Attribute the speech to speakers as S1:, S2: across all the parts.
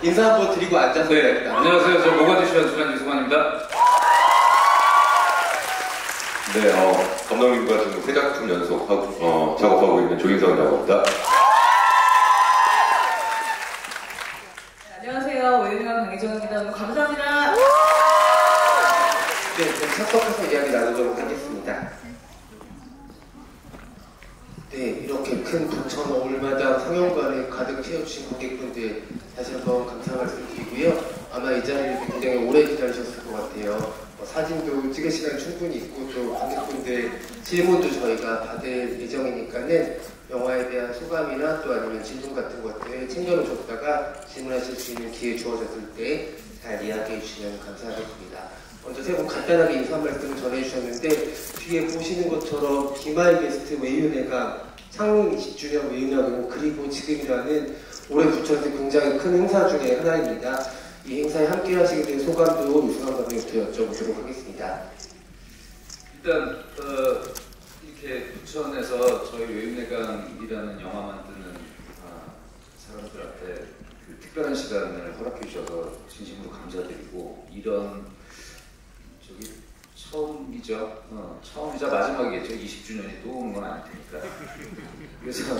S1: 인사 한번 드리고 앉아서.
S2: 네, 안녕하세요. 저 모가디슈 연출한 유승환입니다.
S3: 네, 감독님과 지금 세 작품 작업하고 있는 조인성이라고 합니다.
S4: 안녕하세요. 외유명한 강혜정입니다. 너무 감사합니다.
S1: 네, 그럼 섞어서 이야기 나누도록 하겠습니다. 네, 이렇게 큰 부천 올마다 상영관에 가득 채워주신 관객분들 다시 한번 감사 말씀드리고요. 아마 이 자리를 굉장히 오래 기다리셨을 것 같아요. 사진도 찍을 시간 충분히 있고 또 관객분들 질문도 저희가 받을 예정이니까는 영화에 대한 소감이나 또 아니면 질문 같은 것들 챙겨놓으셨다가 질문하실 수 있는 기회 주어졌을 때 잘 이야기해 주시면 감사하겠습니다. 먼저 세 분 간단하게 인사 말씀을 전해주셨는데 뒤에 보시는 것처럼 기말 게스트 외유내가 창릉 20주년 외유내가 그리고 지금이라는 올해 부천에서 굉장히 큰 행사 중에 하나입니다. 이 행사에 함께 하시게 된 소감도 유승환 감독님부터 여쭤보도록 하겠습니다.
S2: 일단 이렇게 부천에서 저희 외유내강이라는 영화 만드는 사람들한테 그 특별한 시간을 허락해 주셔서 진심으로 감사드리고 이런 처음이죠. 처음이자 마지막이겠죠. 20주년이 또 오는 건 아닐 테니까. 그래서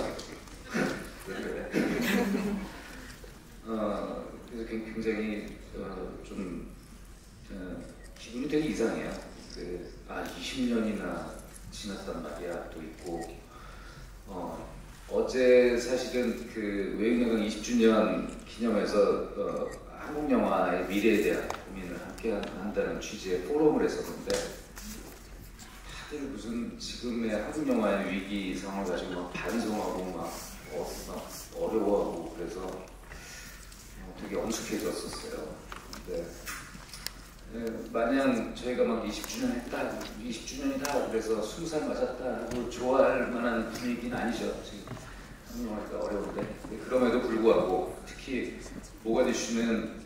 S2: 그래서 굉장히 좀 기분이 되게 이상해요. 20년이나 지났단 말이야 또 있고 어제 사실은 그 외유내강 20주년 기념해서 한국 영화의 미래에 대한 고민을 함께 한다는 취지의 포럼을 했었는데 다들 무슨 지금의 한국 영화의 위기 상황을 가지고 막 반성하고 막 어려워하고 그래서 되게 엄숙해졌었어요. 근데 마냥 저희가 막 20주년 했다, 20주년이다 그래서 20살 맞았다 하고 좋아할 만한 분위기는 아니죠. 지금 한국 영화가 어려운데 그럼에도 불구하고 특히 모가디슈는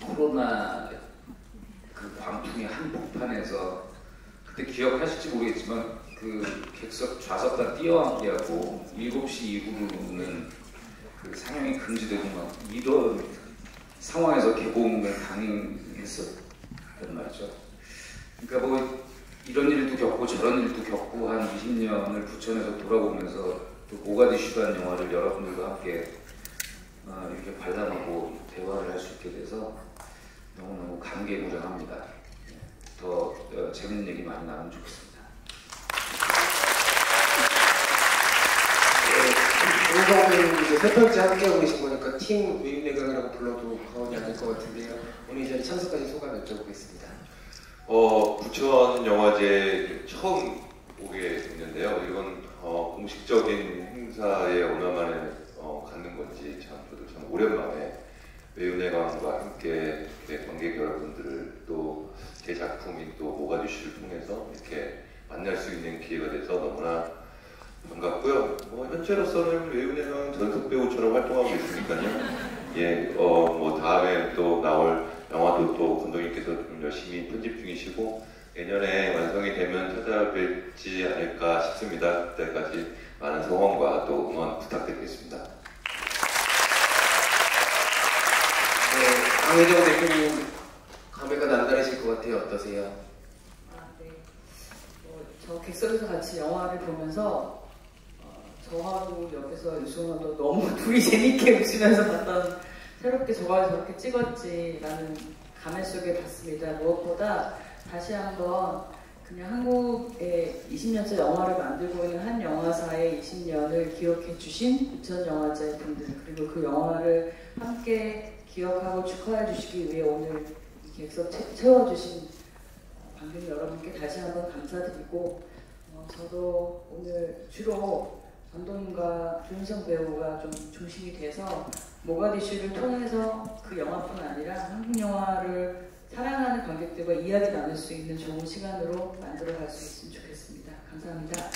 S2: 코로나 그 광풍의 한복판에서 그때 기억하실지 모르겠지만 그 객석 좌석과 뛰어앉기하고 7시 이후로는 그 상영이 금지되고 막 이런 상황에서 개봉을 강행했었단 말이죠. 그러니까 뭐 이런 일도 겪고 저런 일도 겪고 한 20년을 부천에서 돌아보면서 또 모가디슈라는 영화를 여러분들과 함께 이렇게 관람하고 대화를 할 수 있게 돼서 너무너무 감개무량합니다. 더 재밌는 얘기 많이 나누면 좋겠습니다.
S1: 조인성 배우님 이제 세 번째 함께하고 계신 거니까 팀 외유내강이라고 불러도 과언이 아닐 것 같은데요. 오늘 이 자리 참석하신 소감 여쭤보겠습니다.
S3: 부천 영화제 처음 오게 됐는데요. 이건 공식적인 행사에 얼마만에 갖는 건지 저도 참 오랜만에 외유내강과 함께 관객 여러분들을 또 제 작품인 또 모가디슈를 통해서 이렇게 만날 수 있는 기회가 돼서 너무나 반갑고요. 현재로서는 외유내강 전속 배우처럼 활동하고 있으니까요. 예, 다음에 또 나올 영화도 또 감독님께서 좀 열심히 편집 중이시고 내년에 완성이 되면 찾아뵐지 않을까 싶습니다. 그때까지 많은 성원과 또 응원 부탁드리겠습니다.
S1: 네, 강혜정 대표님 감회가 남다르실 것 같아요. 어떠세요?
S4: 네. 저 객석에서 같이 영화를 보면서 저하고 옆에서 유승환도 너무 둘이 재밌게 웃으면서 봤던 새롭게 저걸 저렇게 찍었지라는 감회 속에 봤습니다. 무엇보다 다시 한번 그냥 한국의 20년째 영화를 만들고 있는 한 영화사의 20년을 기억해 주신 부천 영화제 분들 그리고 그 영화를 함께 기억하고 축하해 주시기 위해 오늘 이 객석 채워주신 관객 여러분께 다시 한번 감사드리고 저도 오늘 주로 감독님과 조인성 배우가 좀 중심이 돼서 모가디슈를 통해서 그 영화뿐 아니라 한국 영화를 사랑하는 관객들과 이야기 나눌 수 있는 좋은 시간으로 만들어갈 수 있으면 좋겠습니다. 감사합니다.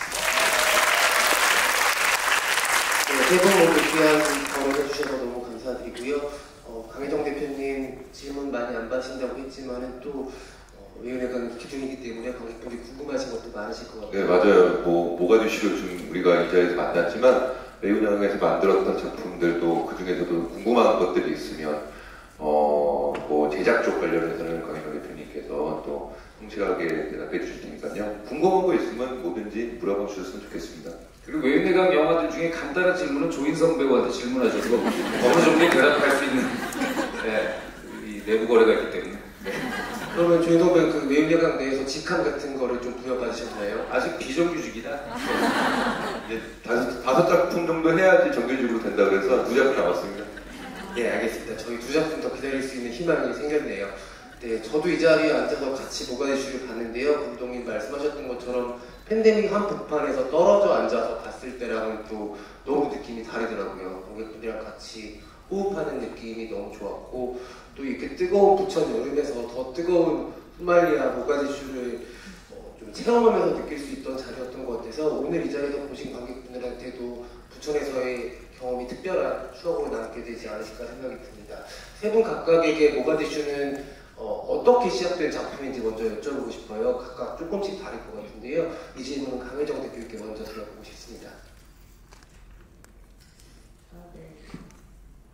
S1: 네, 세 분 모두 귀한 발언해 주셔서 너무 감사드리고요. 강혜정 대표님 질문 많이 안 받으신다고 했지만 또 외유내강 기준이기 때문에 관객분들이 궁금하신 것도 많으실 것 같아요.
S3: 네, 맞아요. 모가디슈를 좀 우리가 이 자리에서 만났지만 외유내강에서 만들었던 작품들도 그 중에서도 궁금한 것들이 있으면 관련해서는 강인호 대표님께서 또 성실하게 대답해 주실 테니까요. 궁금한 거 있으면 뭐든지 물어봐 주셨으면 좋겠습니다.
S2: 그리고 외유내강 영화들 중에 간단한 질문은 조인성 배우한테 질문하셔도 어느 정도 대답할 수 있는 네, 이 내부 거래가 있기 때문에. 네.
S1: 그러면 조인성 배우 그 외유내강 내에서 직함 같은 거를 좀 부여받으셨나요?
S2: 아직 비정규직이다.
S3: 이제 다섯 작품 정도 해야지 정규직으로 된다 그래서 2작품 남았습니다.
S1: 네, 알겠습니다. 저희 2작품 더 기다릴 수 있는 희망이 생겼네요. 네, 저도 이 자리에 앉아서 같이 모가 이슈를 봤는데요. 감독님 말씀하셨던 것처럼 팬데믹 한복판에서 떨어져 앉아서 봤을 때랑은 또 너무 느낌이 다르더라고요. 관객분들이랑 같이 호흡하는 느낌이 너무 좋았고, 또 이렇게 뜨거운 부천 여름에서 더 뜨거운 소말리아 모가 이슈를 좀 체험하면서 느낄 수 있던 자리였던 것 같아서 오늘 이 자리에서 보신 관객분들한테도 부천에서의 경험이 특별한 추억으로 남게 되지 않으실까 생각이 듭니다. 세 분 각각에게 모가디슈는 어떻게 시작된 작품인지 먼저 여쭤보고 싶어요. 각각 조금씩 다를 것 같은데요. 이 질문은 강혜정 대표께 먼저 들어보고 싶습니다.
S4: 네.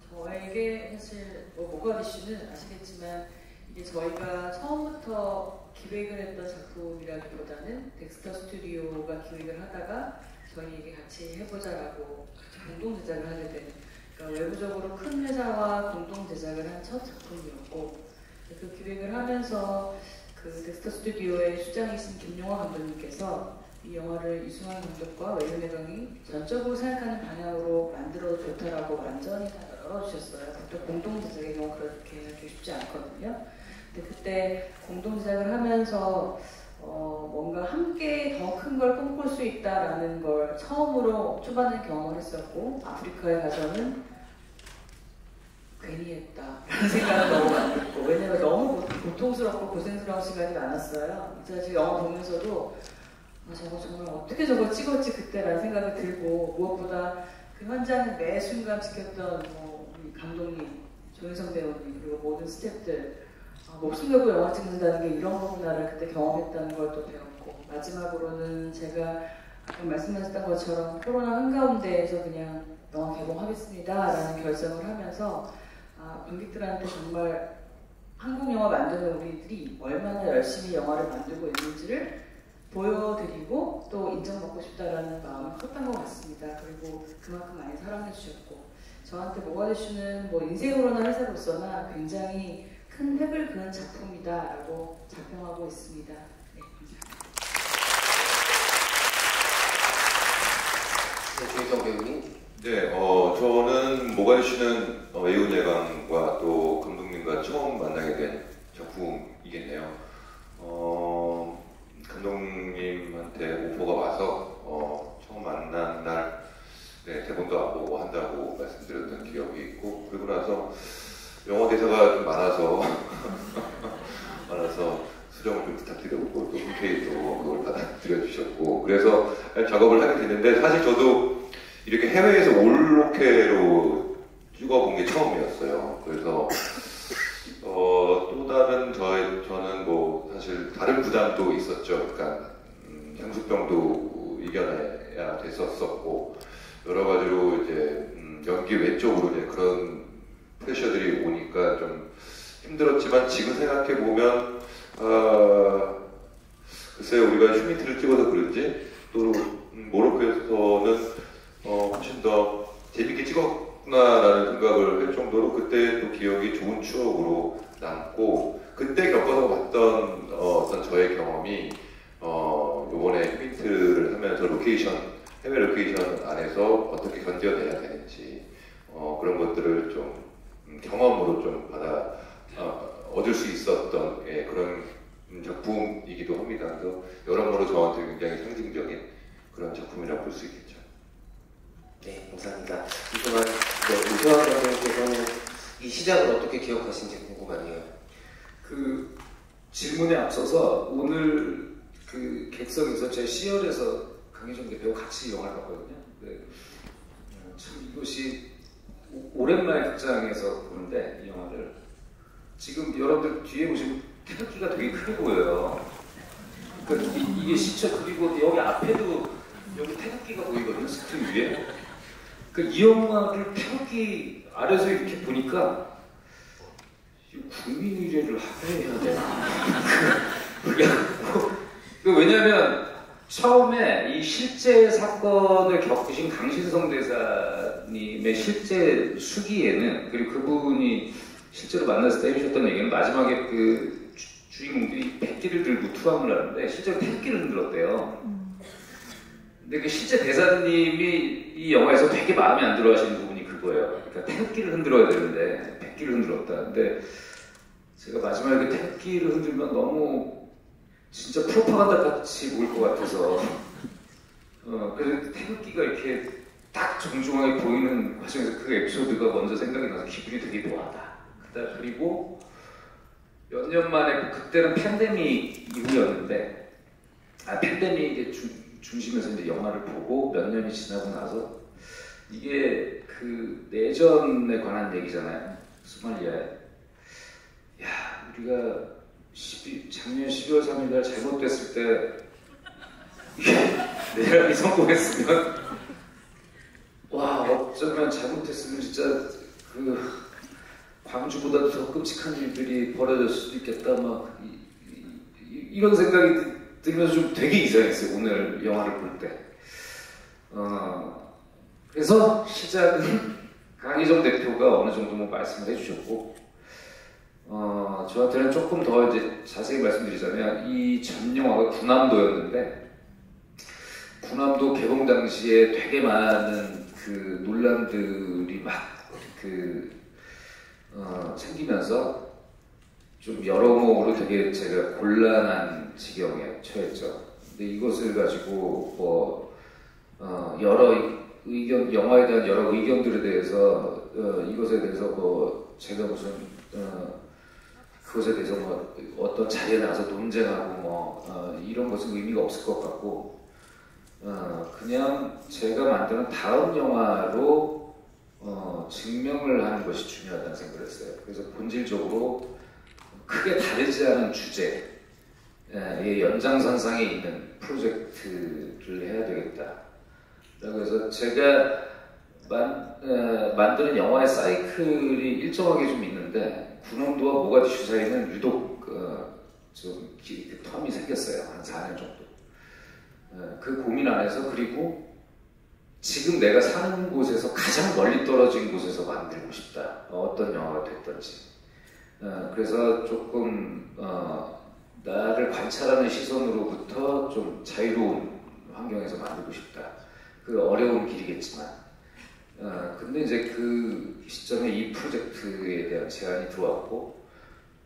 S4: 저에게 사실 모가디슈는 아시겠지만 이게 저희가 처음부터 기획을 했던 작품이라기보다는 덱스터 스튜디오가 기획을 하다가 저희에게 같이 해보자라고 공동 제작을 하게 된, 그러니까 외부적으로 큰 회사와 공동 제작을 한 첫 작품이었고, 그 기획을 하면서 그 덱스터 스튜디오의 수장이신 김용화 감독님께서 이 영화를 이승환 감독과 외유내강이 전적으로 생각하는 방향으로 만들어도 좋다라고 완전히 다 열어주셨어요. 보통 공동 제작의 경우 그렇게 하기 쉽지 않거든요. 근데 그때 공동 제작을 하면서 뭔가 함께 더 큰 걸 꿈꿀 수 있다라는 걸 처음으로 초반에 경험을 했었고, 아프리카에 가서는 괜히 했다라는 생각을 너무 많이 했고, 왜냐면 너무 고통스럽고 고생스러운 시간이 많았어요. 사실 영화 보면서도 저거 정말 어떻게 저걸 찍었지 그때라는 생각이 들고, 무엇보다 그 현장을 매 순간 지켰던 우리 감독님, 조인성 배우님, 그리고 모든 스태프들, 목숨 걸고 영화 찍는다는 게 이런 거구나를 그때 경험했다는 걸 또 배웠고, 마지막으로는 제가 아까 말씀하셨던 것처럼 코로나 한가운데에서 그냥 영화 개봉하겠습니다 라는 결정을 하면서 관객들한테 정말 한국 영화 만드는 우리들이 얼마나 열심히 영화를 만들고 있는지를 보여드리고 또 인정받고 싶다라는 마음이 컸던 것 같습니다. 그리고 그만큼 많이 사랑해 주셨고, 저한테 모가디슈는 뭐 인생으로나 회사로서나 굉장히 큰 획을 그은 작품이다라고 자평하고 있습니다. 네,
S1: 조인성 배우님.
S3: 네, 저는 모가디슈는 외유내강과 또 감독님과 처음 만나게 된 작품이겠네요. 감독님한테 오퍼가 와서 처음 만난 날 대본도 안 보고 한다고 말씀드렸던 기억이 있고, 그리고 나서 영어 대사가 좀 많아서 수정을 좀 부탁드렸고, 또 흔쾌히도 그걸 받아들여 주셨고, 그래서 작업을 하게 됐는데, 사실 저도 이렇게 해외에서 올로케로 찍어본 게 처음이었어요. 그래서 또 다른 저는 뭐 사실 다른 부담도 있었죠. 그러니까 향수병도 이겨내야 됐었고, 여러 가지로 이제 연기 외적으로 이제 그런 프레셔들이 오니까 좀 힘들었지만, 지금 생각해 보면 글쎄요, 우리가 휴미트를 찍어서 그런지 또 모로코에서는 훨씬 더 재밌게 찍었구나라는 생각을 할 정도로 그때 또 기억이 좋은 추억으로 남고, 그때 겪어서 봤던 어떤 저의 경험이 요번에 휴미트를 하면서 해외 로케이션 안에서 어떻게 견뎌내야 되는지 그런 것들을 좀 경험으로 좀 얻을 수 있었던 그런 작품이기도 합니다. 그래서 여러모로 저한테 굉장히 상징적인 그런 작품이라고 볼 수 있겠죠.
S1: 네, 감사합니다. 이동안 오세환 감독님께서는 이 시작을 어떻게 기억하시는지 궁금하네요.
S2: 그 질문에 앞서서 오늘 그 객석에서 제 C열에서 강혜정 대표와 같이 영화를 봤거든요. 네. 참 이것이 오랜만에 극장에서 보는데, 이 영화를 지금 여러분들 뒤에 보시면 태극기가 되게 크게 보여요. 그러니까 이게 시청, 그리고 여기 앞에도 여기 태극기가 보이거든요, 스크린 위에. 이 영화를 태극기 아래서 이렇게 보니까 국민 의례를 하고 해야 되나? 왜냐하면 처음에 이 실제 사건을 겪으신 강신성 대사님의 실제 수기에는, 그리고 그분이 실제로 만나서 때리셨던 얘기는 마지막에 그 주인공들이 백기를 들고 투항을 하는데 실제로 태극기를 흔들었대요. 근데 그 실제 대사님이 이 영화에서 되게 마음에 안 들어 하시는 부분이 그거예요. 그러니까 태극기를 흔들어야 되는데 백기를 흔들었다. 근데 제가 마지막에 그 태극기를 흔들면 너무 진짜 프로파간다 같이 보일 것 같아서 그래서 태극기가 이렇게 딱 정중하게 보이는 과정에서 그 에피소드가 먼저 생각이 나서 기분이 되게 묘하다. 그리고 몇 년 만에, 그때는 팬데믹 이후였는데, 팬데믹의 중심에서 이제 영화를 보고 몇 년이 지나고 나서, 이게 그 내전에 관한 얘기잖아요. 소말리아에. 야, 우리가 작년 12월 3일 날 잘못됐을 때, 내란이 성공했으면, 와, 어쩌면 잘못했으면 진짜 광주보다도 더 끔찍한 일들이 벌어질 수도 있겠다, 막 이런 생각이 들면서 좀 되게 이상했어요, 오늘 영화를 볼 때. 그래서 시작은 강희정 대표가 어느 정도 뭐 말씀을 해주셨고, 저한테는 조금 더 이제 자세히 말씀드리자면, 이 전 영화가 군함도였는데, 군함도 개봉 당시에 되게 많은 그 논란들이 막 생기면서 좀 여러모로 되게 제가 곤란한 지경에 처했죠. 근데 이것을 가지고 여러 의견, 영화에 대한 여러 의견들에 대해서 이것에 대해서 제가 무슨 그것에 대해서 어떤 자리에 나와서 논쟁하고 이런 것은 의미가 없을 것 같고, 그냥 제가 만드는 다음 영화로 증명을 하는 것이 중요하다는 생각을 했어요. 그래서 본질적으로 크게 다르지 않은 주제의 연장선상에 있는 프로젝트를 해야 되겠다. 그래서 제가 만드는 영화의 사이클이 일정하게 좀 있는데, 군함도와 모가디슈 사이는 유독 좀 텀이 생겼어요. 한 4년 정도. 그 고민 안에서, 그리고 지금 내가 사는 곳에서 가장 멀리 떨어진 곳에서 만들고 싶다. 어떤 영화가 됐든지. 그래서 조금 나를 관찰하는 시선으로부터 좀 자유로운 환경에서 만들고 싶다. 그 어려운 길이겠지만. 근데 이제 그 시점에 이 프로젝트에 대한 제안이 들어왔고,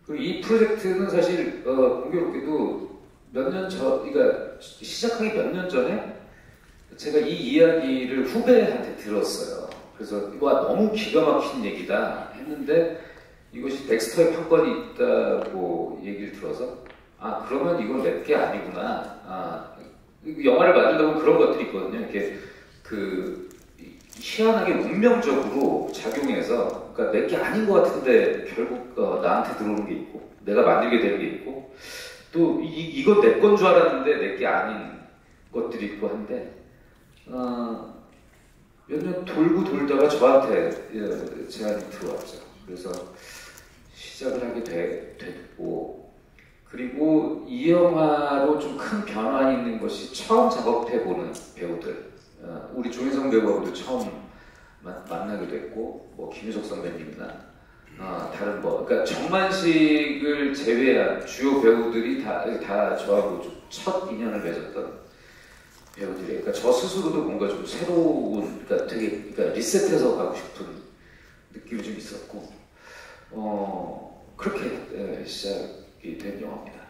S2: 그리고 이 프로젝트는 사실 공교롭게도 그러니까 시작하기 몇 년 전에 제가 이 이야기를 후배한테 들었어요. 그래서 와, 너무 기가 막힌 얘기다 했는데, 이것이 덱스터의 판권이 있다고 얘기를 들어서, 그러면 이건 내 게 아니구나. 영화를 만들다 보면 그런 것들이 있거든요. 이렇게 희한하게 운명적으로 작용해서, 그러니까 내 게 아닌 것 같은데 결국 나한테 들어오는 게 있고, 내가 만들게 되는 게 있고, 또 이건 내 건 줄 알았는데 내 게 아닌 것들이 있고 한데, 몇 년 돌고 돌다가 저한테 제안이 들어왔죠. 그래서 시작을 하게 됐고, 그리고 이 영화로 좀 큰 변화 있는 것이 처음 작업해보는 배우들, 우리 조인성 배우하고도 처음 만나게 됐고, 김유석 선배님이나 다른 그러니까 정만식을 제외한 주요 배우들이 다 저하고 좀 첫 인연을 맺었던 배우들이에요. 그러니까 저 스스로도 뭔가 좀 새로운, 그러니까 리셋해서 가고 싶은 느낌이 좀 있었고, 그렇게 시작이 된 영화입니다.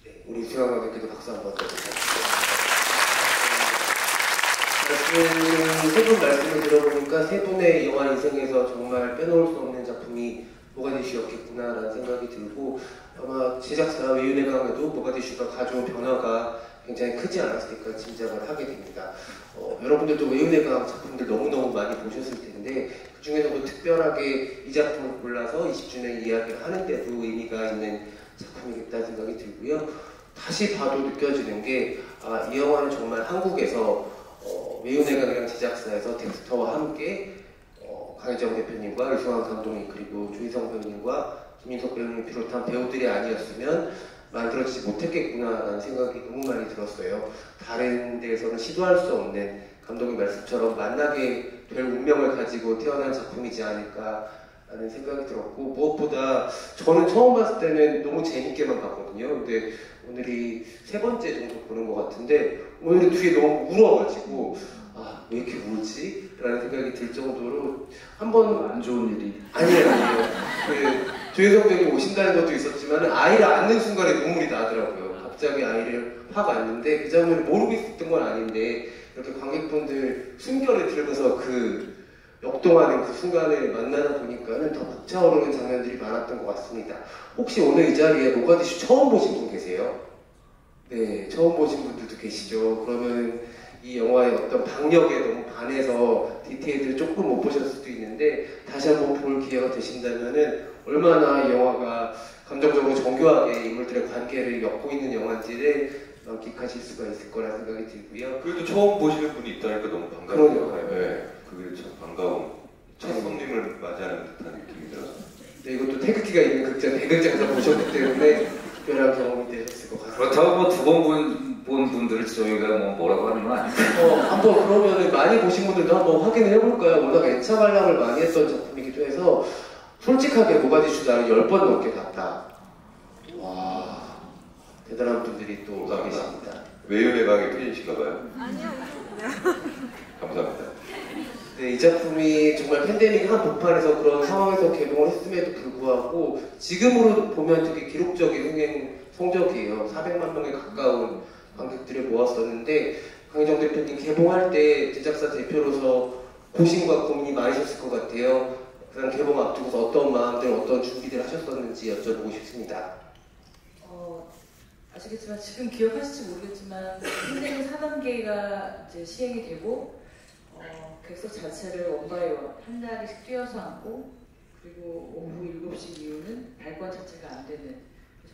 S1: 네, 우리 수영 감독님께도 박수 한번 드려주세요. 세 분 말씀을 들어보니까 세 분의 영화 인생에서 정말 빼놓을 수 없는 작품이 모가디슈였겠구나라는 생각이 들고, 아마 제작사 외윤회 강에도 모가디슈가 가져온 변화가 굉장히 크지 않았을까 짐작을 하게 됩니다. 여러분들도 외윤회 강 작품들 너무너무 많이 보셨을 텐데, 그 중에서도 특별하게 이 작품을 골라서 20주년 이야기를 하는데도 의미가 있는 작품이겠다는 생각이 들고요. 다시 봐도 느껴지는 게, 이 영화는 정말 한국에서 외윤회 강이랑 제작사에서 덱스터와 함께 강혜정 대표님과 유승환 감독님, 그리고 조희성 배우님과 김인석 배우님 비롯한 배우들이 아니었으면 만들어지지 못했겠구나라는 생각이 너무 많이 들었어요. 다른 데에서는 시도할 수 없는 감독의 말씀처럼 만나게 될 운명을 가지고 태어난 작품이지 않을까라는 생각이 들었고, 무엇보다 저는 처음 봤을 때는 너무 재밌게만 봤거든요. 근데 오늘이 3번째 정도 보는 것 같은데 오늘 뒤에 너무 울어가지고 아, 왜 이렇게 울지? 라는 생각이 들 정도로 한번
S2: 안 좋은 일이
S1: 아니에요. 그 조혜성 배우님 오신다는 것도 있었지만 아이를 안는 순간에 눈물이 나더라고요. 갑자기 아이를 확 안는데 그 장면을 모르고 있었던 건 아닌데 이렇게 관객분들 숨결을 들으면서 그 역동하는 그 순간을 만나다 보니까는 더 벅차오르는 장면들이 많았던 것 같습니다. 혹시 오늘 이 자리에 모가디슈 처음 보신 분 계세요? 네, 처음 보신 분들도 계시죠. 그러면 이 영화의 어떤 박력에 너무 반해서 디테일들을 조금 못 보셨을 수도 있는데 다시 한번 볼 기회가 되신다면은 얼마나 이 영화가 감정적으로 정교하게 인물들의 관계를 엮고 있는 영화인지를 만끽하실 수가 있을 거라 생각이 들고요.
S3: 그래도 처음 보시는 분이 있다니까 너무 반가워요.
S1: 그러네요.
S3: 네, 그게 참 반가운 첫 손님을 맞이하는 듯한 느낌이 들어서.
S1: 네, 이것도 태극기가 있는 극장, 대극장에서 보셨기 때문에 특별한 경험이 되셨을 것 같아요.
S2: 그렇다고 뭐 2번 본 분들을 저희가 뭐라고 하는 건 아니고
S1: 한번 그러면은 많이 보신 분들도 한번 확인을 해볼까요? 워낙 애차 관람을 많이 했던 작품이기도 해서 솔직하게 모가디슈 나를 10번 넘게 봤다. 와, 대단한 분들이 또 계십니다.
S3: 외연의 방의 팬이신가 봐요.
S5: 아니요.
S3: 감사합니다.
S1: 네, 이 작품이 정말 팬데믹이 한 복판에서 그런 상황에서 개봉을 했음에도 불구하고 지금으로 보면 되게 기록적인 흥행 성적이에요. 400만 명에 가까운 관객들을 모았었는데 강희정 대표님 개봉할 때 제작사 대표로서 고심과 고민이 많으셨을 것 같아요. 그런 개봉 앞두고서 어떤 마음들, 어떤 준비들 하셨었는지 여쭤보고 싶습니다.
S4: 아시겠지만 지금 기억하실지 모르겠지만 팬데믹 4단계가 이제 시행이 되고 객석 자체를 원바이원 한 자리씩 뛰어서 앉고 그리고 오후 7시 이후는 발권 자체가 안 되는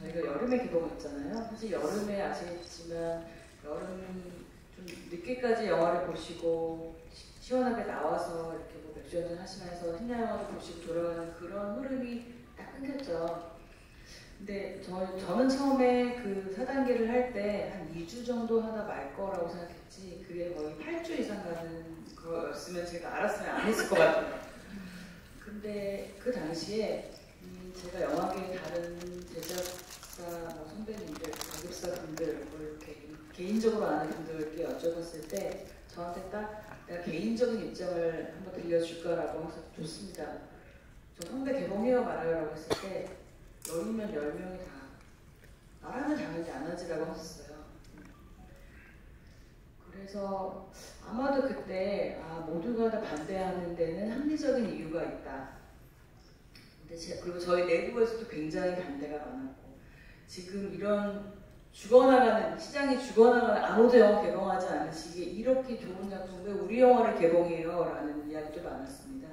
S4: 저희가 여름에 개봉했잖아요. 사실 여름에 아시겠지만 여름 좀 늦게까지 영화를 보시고 시원하게 나와서 이렇게 뭐 맥주 한잔 하시면서 신나 영화를 보시고 돌아가는 그런 흐름이 딱 끊겼죠. 근데 저는 처음에 그 4단계를 할 때 한 2주 정도 하다 말 거라고 생각했지 그게 거의 8주 이상 가는 거였으면 제가 알았으면 안 했을 것 같아요. 근데 그 당시에 제가 영화계의 다른 제작사 선배님들, 관객사분들 뭐 이렇게 개인적으로 아는 분들께 여쭤봤을 때 저한테 딱 내가 개인적인 입장을 한번 들려줄까라고 해서 좋습니다. 저 선배 개봉해요 말아요 라고 했을 때 10이면 10명이 다 나라면 당연히 안 하지라고 하셨어요. 그래서 아마도 그때 모두가 다 반대하는 데는 합리적인 이유가 있다. 근데 그리고 저희 내부에서도 굉장히 반대가 많았고 지금 이런 죽어나가는 시장이 죽어나가는 아무도 영화 개봉하지 않은 시기에 이렇게 좋은 작품 왜 우리 영화를 개봉해요? 라는 이야기도 많았습니다.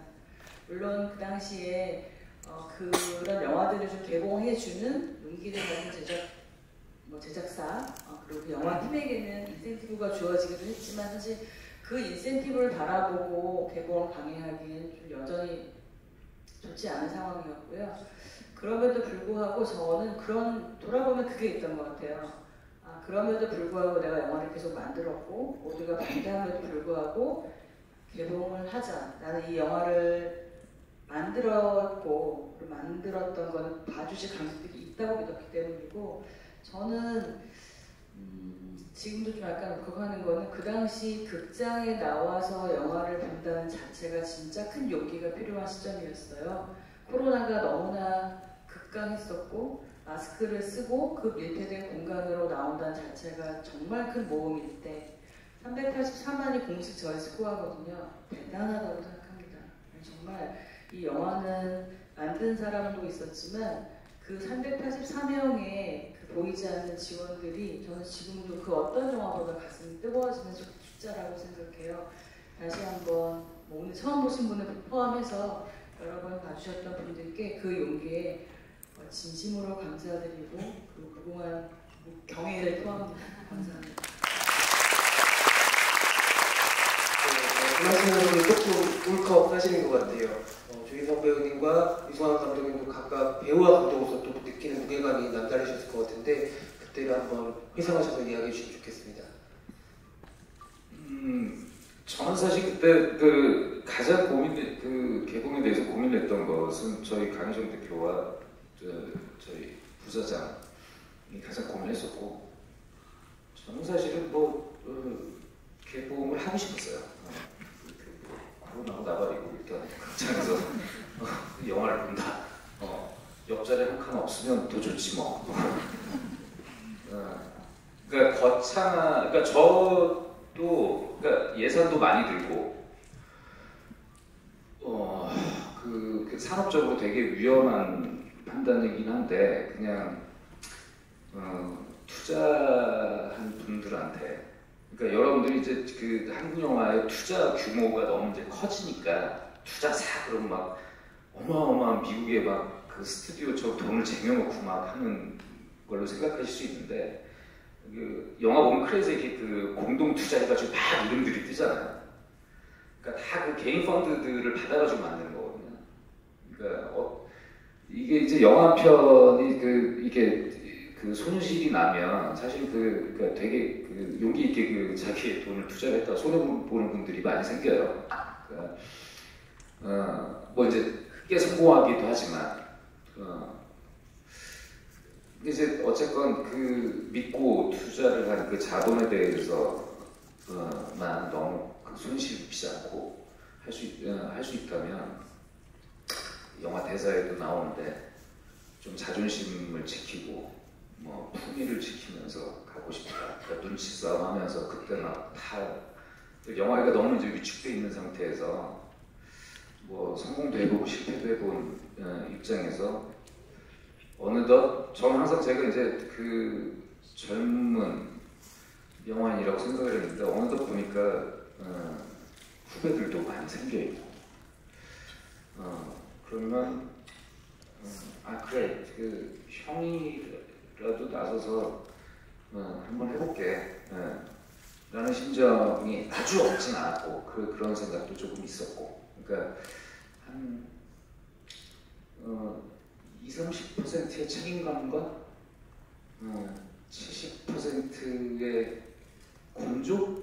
S4: 물론 그 당시에 그런 영화들을 좀 개봉해주는 용기를 가진 제작사 그리고 그 영화팀에게는 인센티브가 주어지기도 했지만 사실 그 인센티브를 바라보고 개봉을 강행하기엔 좀 여전히 좋지 않은 상황이었고요. 그럼에도 불구하고 저는 돌아보면 그게 있던 것 같아요. 그럼에도 불구하고 내가 영화를 계속 만들었고 모두가 반대함에도 불구하고 개봉을 하자. 나는 이 영화를 만들었고 만들었던 거는 봐주실 감독들이 있다고 믿었기 때문이고 저는 지금도 좀 약간 울컥하는 거는 그 당시 극장에 나와서 영화를 본다는 자체가 진짜 큰 용기가 필요한 시점이었어요. 코로나가 너무나 극강했었고 마스크를 쓰고 그 밀폐된 공간으로 나온다는 자체가 정말 큰 모험일 때 384만이 공식 저의 스코어거든요. 대단하다고 생각합니다. 정말 이 영화는 만든 사람도 있었지만 그 384명의 그 보이지 않는 지원들이 저는 지금도 그 어떤 영화보다 가슴이 뜨거워지는 숫자라고 생각해요. 다시 한번 오늘 처음 보신 분을 포함해서 여러 번 봐주셨던 분들께 그 용기에 진심으로 감사드리고 그리고 무궁한 경애를 표합니다. 감사합니다.
S1: 그 말씀은 조금 울컥하시는 것 같아요. 조인성 배우님과 유성환 감독님도 각각 배우와 감독으로서 또 느끼는 무게감이 남다르셨을 것 같은데 그때를 한번 회상하셔서 이야기해 주시면 좋겠습니다.
S2: 저는 사실 그때 그 가장 그 개봉에 대해서 고민했던 것은 저희 강희정 대표와 저희 부사장이 가장 고민했었고, 저는 사실은 개봉을 하고 싶었어요. 코로나고 나발이고 일단 극장에서 영화를 본다. 옆자리 한 칸 없으면 더 좋지 뭐. 그러니까 거창한, 그러니까 저도 그러니까 예산도 많이 들고, 그 산업적으로 되게 위험한 판단이긴 한데 그냥 투자한 분들한테, 그러니까 여러분들이 이제 그 한국 영화의 투자 규모가 너무 이제 커지니까 투자 사 그러면 막 어마어마한 미국에 막 그 스튜디오처럼 돈을 쟁여놓고 막 하는 걸로 생각하실 수 있는데, 그 영화 보면 크레이지 이렇게 그 공동 투자해가지고 막 이름들이 뜨잖아요. 그러니까 다 그 개인 펀드들을 받아가지고 만드는 거거든요. 그러니까 이게 이제 영화 한 편이 이게 그 손실이 나면 사실 그러니까 되게 그 용기 있게 그 자기의 돈을 투자했다 손해 보는 분들이 많이 생겨요. 그러니까 뭐 이제 크게 성공하기도 하지만 이제 어쨌건 그 믿고 투자를 한 그 자본에 대해서만 너무 그 손실 입지 않고 할 수 있다면 영화 대사에도 나오는데 좀 자존심을 지키고 뭐 품위를 지키면서 가고 싶다. 그러니까 눈치 싸움하면서 그때 막 다 영화가 너무 이제 위축돼 있는 상태에서 뭐 성공도 해보고 실패도 해본 입장에서 어느덧 저는 항상 제가 이제 그 젊은 영화인이라고 생각을 했는데 어느덧 보니까 후배들도 많이 생겨 있고 그러면 그래 그 형이라도 나서서 한번 해볼게 라는 심정이 아주 없진 않았고 그런 생각도 조금 있었고, 그러니까 한 20-30%의 책임감과 70%의 건조?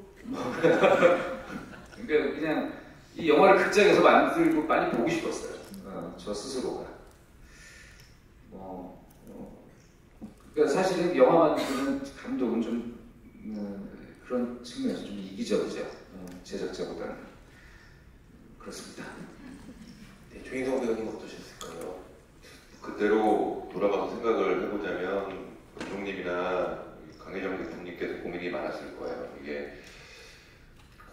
S2: 그러니까 그냥 이 영화를 극장에서 만들고 빨리 보고 싶었어요. 저 스스로가. 그러니까 사실은 영화 만드는 감독은 좀 그런 측면에서 좀 이기적이죠. 제작자보다는. 그렇습니다.
S1: 네, 조인성 배우님 어떠셨을까요?
S3: 그대로 돌아가서 생각을 해보자면 감독님이나 강혜정 대표님께서 고민이 많았을 거예요. 이게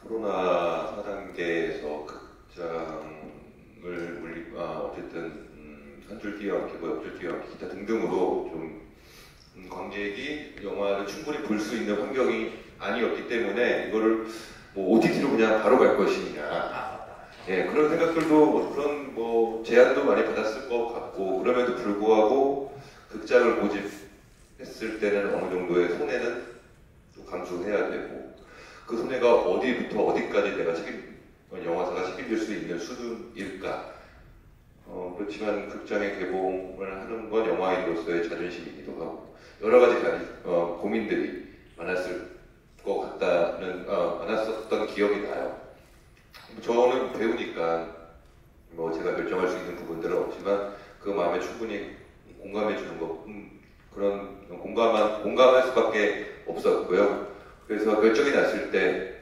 S3: 코로나 4단계에서 극장을 어쨌든 한 줄 뒤어앉기, 뭐 옆줄 뒤어앉기, 기타 등등으로 좀 관객이 영화를 충분히 볼 수 있는 환경이 아니었기 때문에 이거를 뭐 OTT로 그냥 바로 갈 것이냐. 예, 그런 생각들도 그런 뭐 제안도 많이 받았을 것 같고, 그럼에도 불구하고 극장을 모집했을 때는 어느 정도의 손해는 좀 감수해야 되고, 그 손해가 어디부터 어디까지 내가 영화사가 책임질 수 있는 수준일까? 그렇지만 극장에 개봉을 하는 건 영화인으로서의 자존심이기도 하고 여러 가지 고민들이 많았을 것 많았었던 기억이 나요. 저는 배우니까 뭐 제가 결정할 수 있는 부분들은 없지만 그 마음에 충분히 공감해 주는 것, 그런 공감할 수밖에 없었고요. 그래서 결정이 났을 때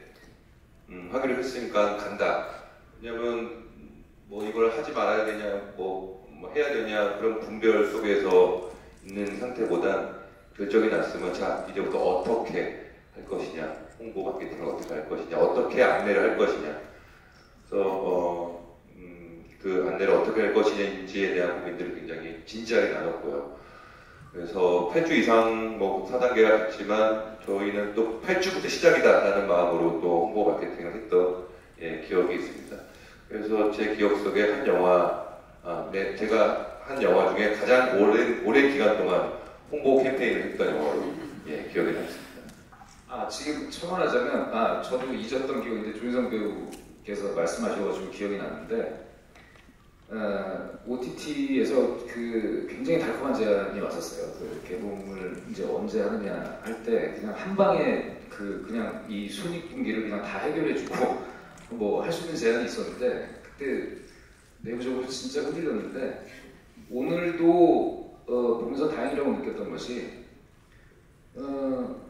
S3: 하기로 했으니까 간다. 왜냐면 뭐 이걸 하지 말아야 되냐, 뭐 해야 되냐 그런 분별 속에서 있는 상태보단 결정이 났으면 자 이제부터 어떻게 할 것이냐, 홍보 마케팅을 어떻게 할 것이냐, 어떻게 안내를 할 것이냐, 그래서 그 안내를 어떻게 할 것이냐에 대한 고민들을 굉장히 진지하게 나눴고요. 그래서 8주 이상 뭐 4단계가 됐지만 저희는 또 8주부터 시작이다라는 마음으로 또 홍보 마케팅을 했던 기억이 있습니다. 그래서 제 기억 속에 한 영화, 제가 한 영화 중에 가장 오랜 기간 동안 홍보 캠페인을 했던 영화로 기억이 남습니다.
S2: 지금 첨언하자면 저도 잊었던 기억인데 조인성 배우 분께서 말씀하셔가지고 기억이 났는데 OTT에서 그 굉장히 달콤한 제안이 왔었어요. 그 개봉을 이제 언제 하느냐 할 때 그냥 한 방에 그냥 이 손익분기를 그냥 다 해결해주고 뭐 할 수 있는 제안이 있었는데 그때 내부적으로 진짜 흔들렸는데 오늘도 보면서 다행이라고 느꼈던 것이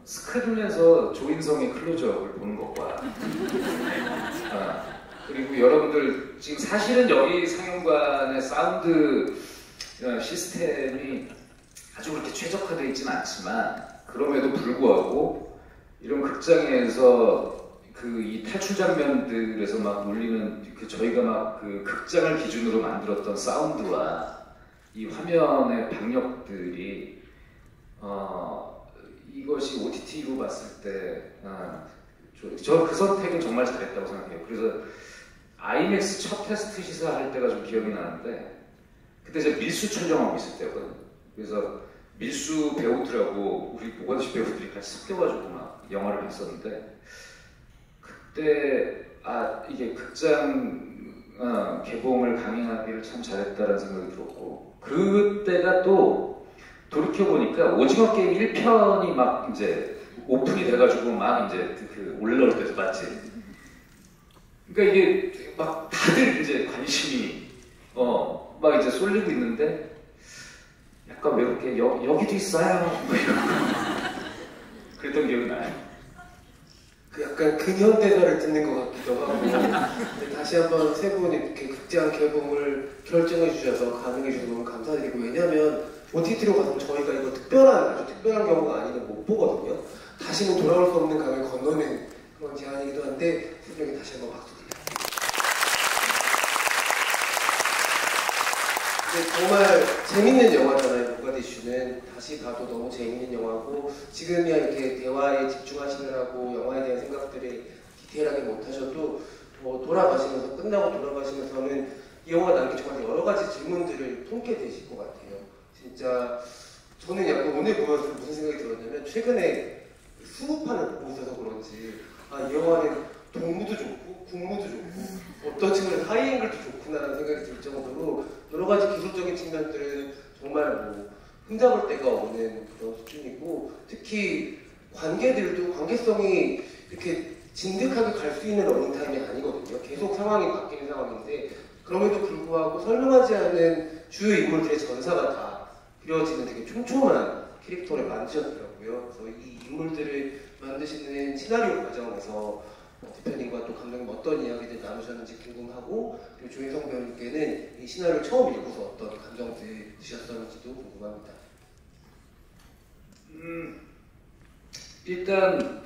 S2: 스크린에서 조인성의 클로즈업을 보는 것과 그리고 여러분들 지금 사실은 여기 상영관의 사운드 시스템이 아주 그렇게 최적화되어 있지는 않지만 그럼에도 불구하고 이런 극장에서 이 탈출 장면들에서 막 울리는 저희가 막 그 극장을 기준으로 만들었던 사운드와 이 화면의 박력들이 이것이 OTT로 봤을 때 저 그 선택은 정말 잘했다고 생각해요. 그래서 아이맥스 첫 테스트 시사할 때가 좀 기억이 나는데 그때 제가 밀수 촬영하고 있을 때거든요. 그래서 밀수 배우들하고 우리 모가지 배우들이 같이 섞여가지고 막 영화를 봤었는데 그때 이게 극장 개봉을 강행하기를 참 잘했다라는 생각이 들었고 그때가 또 돌이켜보니까 오징어 게임 1편이 막 이제 오픈이 돼가지고 막 이제 그 올라올 때도 맞지. 그러니까 이게 막 다들 이제 관심이 막 이제 쏠리고 있는데 약간 외롭게 여기도 있어요. 뭐 이런 그랬던 기억이 나요.
S1: 그 약간 근현대사를 듣는 것 같기도 하고 다시 한번 세 분 이렇게 극장 개봉을 결정해 주셔서 가능해 주셔서 너무 감사드리고 왜냐하면 OTT로 가서 저희가 이거 아주 특별한 경우가 아니면 못 보거든요. 다시는 돌아올 수 없는 강을 건너는 그런 제안이기도 한데 분명히 다시 한번 박수 드립니다. 정말 재밌는 영화잖아요. 모가디슈는 다시 봐도 너무 재밌는 영화고 지금이야 이렇게 대화에 집중하시느라고 영화에 대한 생각들을 디테일하게 못하셔도 돌아가시면서 끝나고 돌아가시면서는 이 영화가 남긴 정말 여러 가지 질문들을 품게 되실 것 같아요. 진짜 저는 약간 오늘 보면서 무슨 생각이 들었냐면 최근에 수우판을 보고 있어서 그런지 이 영화는 동무도 좋고 국무도 좋고 어떤 측면에서 하이앵글도 좋구나라는 생각이 들 정도로 여러 가지 기술적인 측면들은 정말 뭐 흠잡을 데가 없는 그런 수준이고 특히 관계들도 관계성이 이렇게 진득하게 갈 수 있는 러닝타임이 아니거든요. 계속 상황이 바뀌는 상황인데 그럼에도 불구하고 설명하지 않은 주요 인물들의 전사가 다 그려지는 되게 촘촘한 캐릭터를 만드셨더라고요. 그래서 이 인물들을 만드시는 시나리오 과정에서 대표님과 또 감독님 어떤 이야기들 나누셨는지 궁금하고 그리고 조인성 배우님께는 이 시나리오를 처음 읽고서 어떤 감정들 드셨었는지도 궁금합니다.
S2: 일단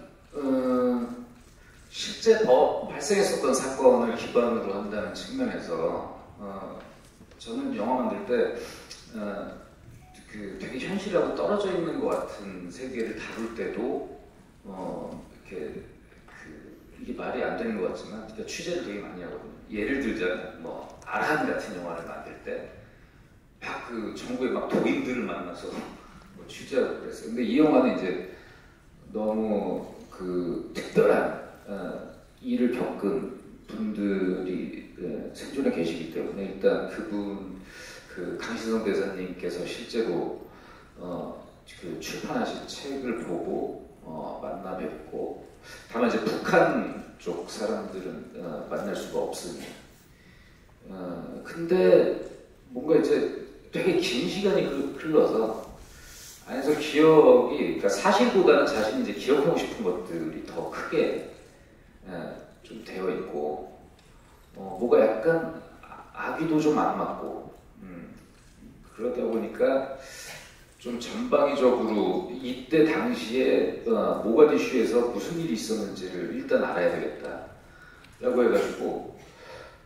S2: 실제 발생했었던 사건을 기반으로 한다는 측면에서 저는 영화 만들 때 되게 현실하고 떨어져 있는 것 같은 세계를 다룰 때도 이렇게 이게 말이 안 되는 것 같지만 그러니까 취재를 되게 많이 하거든요. 예를 들자면 뭐 아란 같은 영화를 만들 때 막 그 정부의 막 도인들을 만나서 뭐 취재하고 그랬어요. 근데 이 영화는 이제 너무 그 특별한 일을 겪은 분들이 생존에 계시기 때문에 일단 그분 그 강신성 대사님께서 실제로 그 출판하신 책을 보고 만나 뵙고 다만 이제 북한 쪽 사람들은 만날 수가 없으니 근데 뭔가 이제 되게 긴 시간이 흘러서 안에서 기억이 그러니까 사실보다는 자신이 이제 기억하고 싶은 것들이 더 크게 좀 되어 있고 뭐가 약간 아기도 좀 안 맞고 그러다 보니까 좀 전방위적으로 이때 당시에 모가디슈에서 무슨 일이 있었는지를 일단 알아야 되겠다 라고 해가지고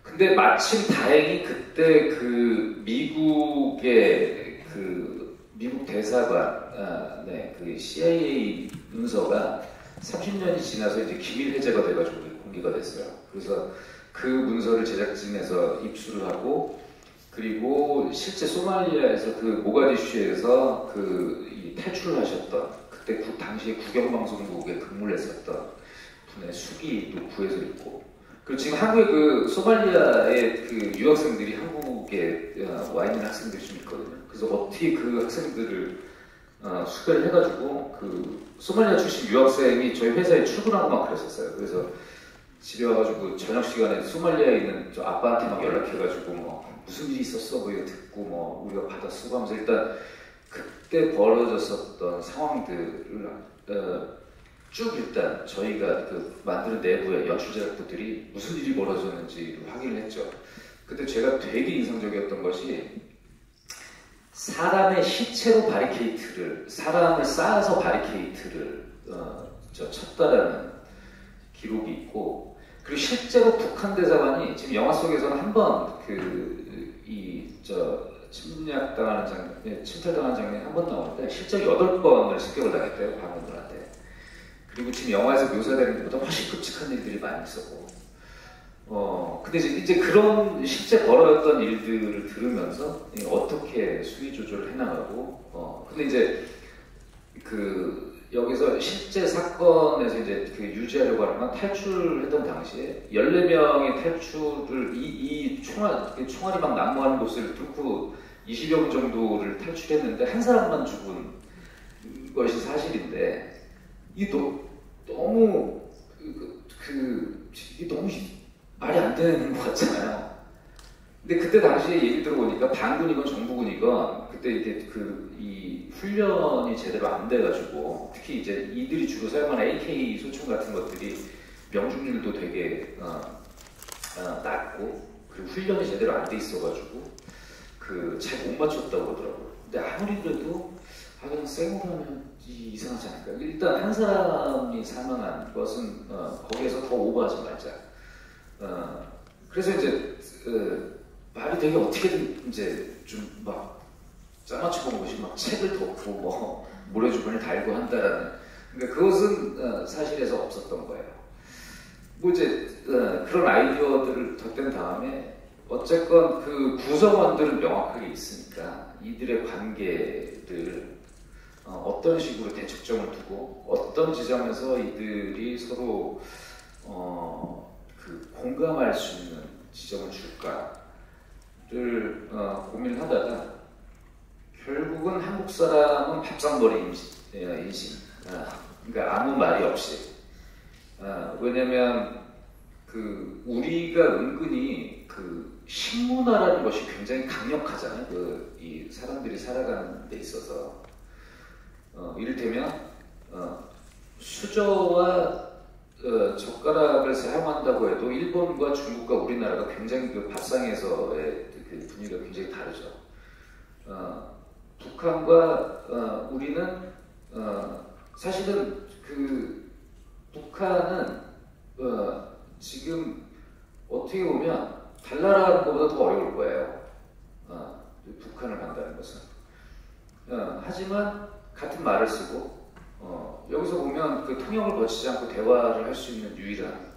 S2: 근데 마침 다행히 그때 그 미국의 그 미국 대사관 그 CIA 문서가 30년이 지나서 이제 기밀 해제가 돼가지고 공개가 됐어요. 그래서 그 문서를 제작진에서 입수를 하고 그리고 실제 소말리아에서 그 모가디슈에서 이 탈출을 하셨던 그때 당시에 국영방송국에 근무를 했었던 분의 수기도 구해서 있고 그 지금 한국의 그 소말리아의 그 유학생들이 한국에 와 있는 학생들이 좀 있거든요. 그래서 어떻게 그 학생들을 수배를 해가지고 그 소말리아 출신 유학생이 저희 회사에 출근하고 막 그랬었어요. 그래서 집에 와가지고 저녁 시간에 소말리아에 있는 저 아빠한테 막 연락해가지고 뭐 무슨 일이 있었어 뭐 이거 듣고 뭐 우리가 받아 쓰고 하면서 일단 그때 벌어졌었던 상황들을 쭉 일단 저희가 그 만드는 내부의 연출 제작부들이 무슨 일이 벌어졌는지 확인을 했죠. 근데 제가 되게 인상적이었던 것이 사람의 시체로 바리케이트를 사람을 쌓아서 바리케이트를 쳤다라는 기록이 있고 그리고 실제로 북한 대사관이 지금 영화 속에서는 한번 침략당하는 장면, 침탈당하는 장면이 한 번 나오는데 실제로 8번을 습격을 당했대요 반군들한테. 그리고 지금 영화에서 묘사되는 것보다 훨씬 끔찍한 일들이 많이 있었고 근데 이제 그런 실제 벌어졌던 일들을 들으면서 어떻게 수위 조절을 해나가고 근데 이제 여기서 실제 사건에서 이제 유지하려고 하는 건 탈출했던 당시에 14명의 탈출을 총알이 막 난무하는 곳을 뚫고 20여 분 정도를 탈출했는데 한 사람만 죽은 것이 사실인데 이게 너무 이게 너무 말이 안 되는 것 같잖아요. 근데 그때 당시에 얘기 들어보니까 반군이건 정부군이건 그때 이게 이 훈련이 제대로 안 돼가지고 특히 이제 이들이 주로 사용하는 AK 소총 같은 것들이 명중률도 되게 낮고 그리고 훈련이 제대로 안 돼 있어가지고 잘 못 맞췄다고 그러더라고요. 근데 아무리 그래도 그냥 생으로 하면 이상하지 않을까. 일단 한 사람이 사망한 것은 거기에서 더 오버하지 말자. 그래서 이제 말이 되게 어떻게든 이제 좀 막 짜맞춰 본 것이 막 책을 덮고 뭐 모래주변을 달고 한다라는. 그러니까 그것은 사실에서 없었던 거예요. 뭐 이제 그런 아이디어들을 덧댄 다음에 어쨌건 그 구성원들은 명확하게 있으니까 이들의 관계를 어떤 식으로 대척점을 두고 어떤 지점에서 이들이 서로 공감할 수 있는 지점을 줄까를 고민을 하다가 결국은 한국 사람은 밥상머리 인식, 그러니까 아무 말이 없이 왜냐면 우리가 은근히 식문화라는 것이 굉장히 강력하잖아요. 이 사람들이 살아가는 데 있어서 이를테면 수저와 젓가락을 사용한다고 해도 일본과 중국과 우리나라가 굉장히 밥상에서의 분위기가 굉장히 다르죠. 북한과 우리는 사실은 북한은 지금 어떻게 보면 달나라하는 것보다 더 어려울 거예요. 북한을 간다는 것은. 하지만 같은 말을 쓰고 여기서 보면 통역을 거치지 않고 대화를 할 수 있는 유일한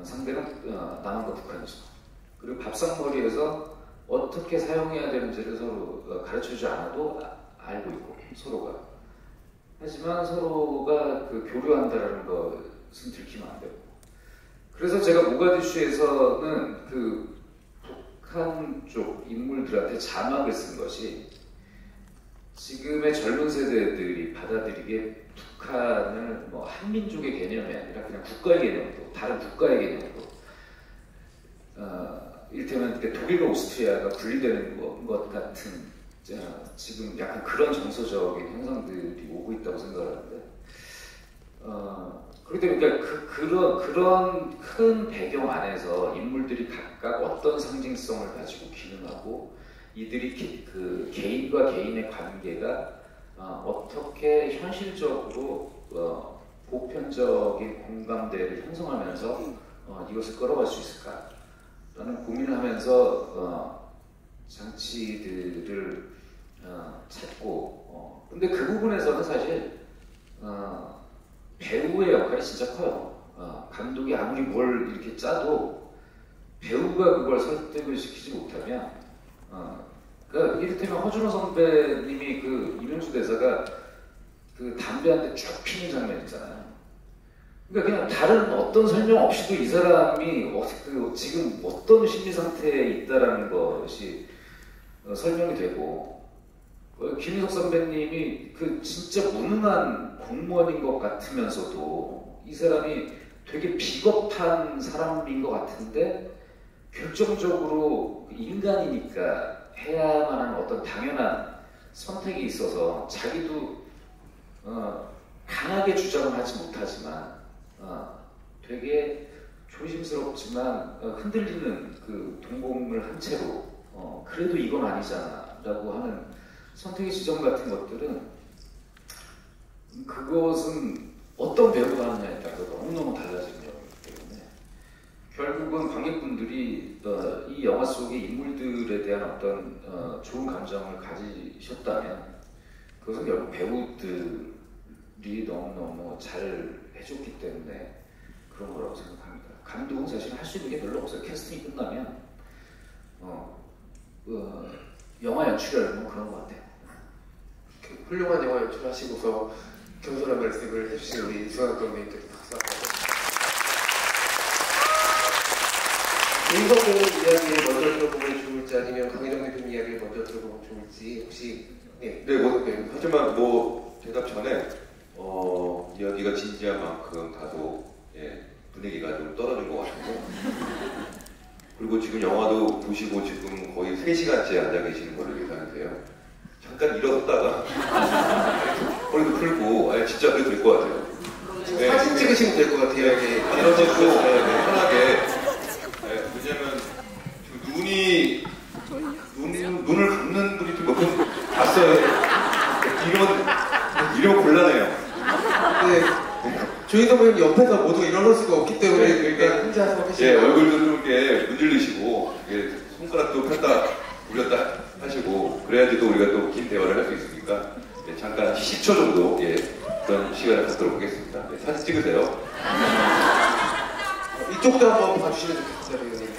S2: 상대는 남한과 북한이죠. 그리고 밥상머리에서 어떻게 사용해야 되는지를 서로 가르쳐주지 않아도 알고 있고 서로가. 하지만 서로가 교류한다는 것은 들키면 안 되고. 그래서 제가 모가디슈에서는 북한 쪽 인물들한테 자막을 쓴 것이 지금의 젊은 세대들이 받아들이기에 북한을 뭐 한민족의 개념이 아니라 그냥 국가의 개념으로, 다른 국가의 개념으로 이를테면 독일과 오스트리아가 분리되는 것 같은 지금 약간 그런 정서적인 현상들이 오고 있다고 생각하는데 그렇기 때문에 그런 큰 배경 안에서 인물들이 각각 어떤 상징성을 가지고 기능하고 이들이 개인과 개인의 관계가 어떻게 현실적으로 보편적인 공감대를 형성하면서 이것을 끌어갈 수 있을까라는 고민을 하면서 장치들을 찾고 근데 그 부분에서는 사실 배우의 역할이 진짜 커요. 감독이 아무리 뭘 이렇게 짜도 배우가 그걸 설득을 시키지 못하면 그러니까 이를테면 허준호 선배님이 이명수 대사가 담배 한 대 쭉 피는 장면 있잖아요. 그러니까 그냥 다른 어떤 설명 없이도 이 사람이 지금 어떤 심리 상태에 있다라는 것이 설명이 되고, 김인석 선배님이 그 진짜 무능한 공무원인 것 같으면서도 이 사람이 되게 비겁한 사람인 것 같은데 결정적으로 인간이니까 해야만 하는 어떤 당연한 선택이 있어서 자기도 강하게 주장은 하지 못하지만 되게 조심스럽지만 흔들리는 그 동공을 한 채로 그래도 이건 아니잖아 라고 하는 선택의 지점 같은 것들은 그것은 어떤 배우가 하느냐에 따라서 너무너무 달라지는 거기 때문에 결국은 관객분들이 이 영화 속의 인물들에 대한 어떤 좋은 감정을 가지셨다면 그것은 결국 배우들이 너무너무 잘 해줬기 때문에 그런 거라고 생각합니다. 감독은 사실 할 수 있는 게 별로 없어요. 캐스팅이 끝나면 영화 연출이라는 그런 것 같아요.
S1: 훌륭한 영화 연출하시고서 겸손한 말씀을 해주신 우리 이승환 감독님께도 박수 한번. 조인성 배우 이야기를 먼저 들어보면 좋을지 아니면 강희정 대표님 이야기를 먼저 들어보면 좋을지 혹시
S3: 하지만 대답 전에 이야기가 진지한 만큼 다소 분위기가 좀 떨어진 것 같은데 그리고 지금 영화도 보시고 지금 거의 3시간째 앉아 계시는 걸로 예상하세요. 잠깐 일어섰다가 허리도 풀고 진짜 그래도 될 것 같아요.
S1: 사진 찍으시면 될 것 같아요.
S3: 일어서고 편하게 왜냐면 눈을 감는 분이 좀 몇 분 봤어요. 이러면 곤란해요.
S1: 네. 조인성 배우님 옆에서 모두 일어설 수가 없기 때문에 일단 혼자 하시고
S3: 얼굴도 좀 이렇게 문질르시고 손가락도 폈다 올렸다 하시고 그래야지 또 우리가 또 긴 대화를 할 수 있으니까 잠깐 10초 정도 그런 시간을 갖도록 하겠습니다. 사진 찍으세요.
S1: 이쪽도 한번 봐주시면 좋겠습니다.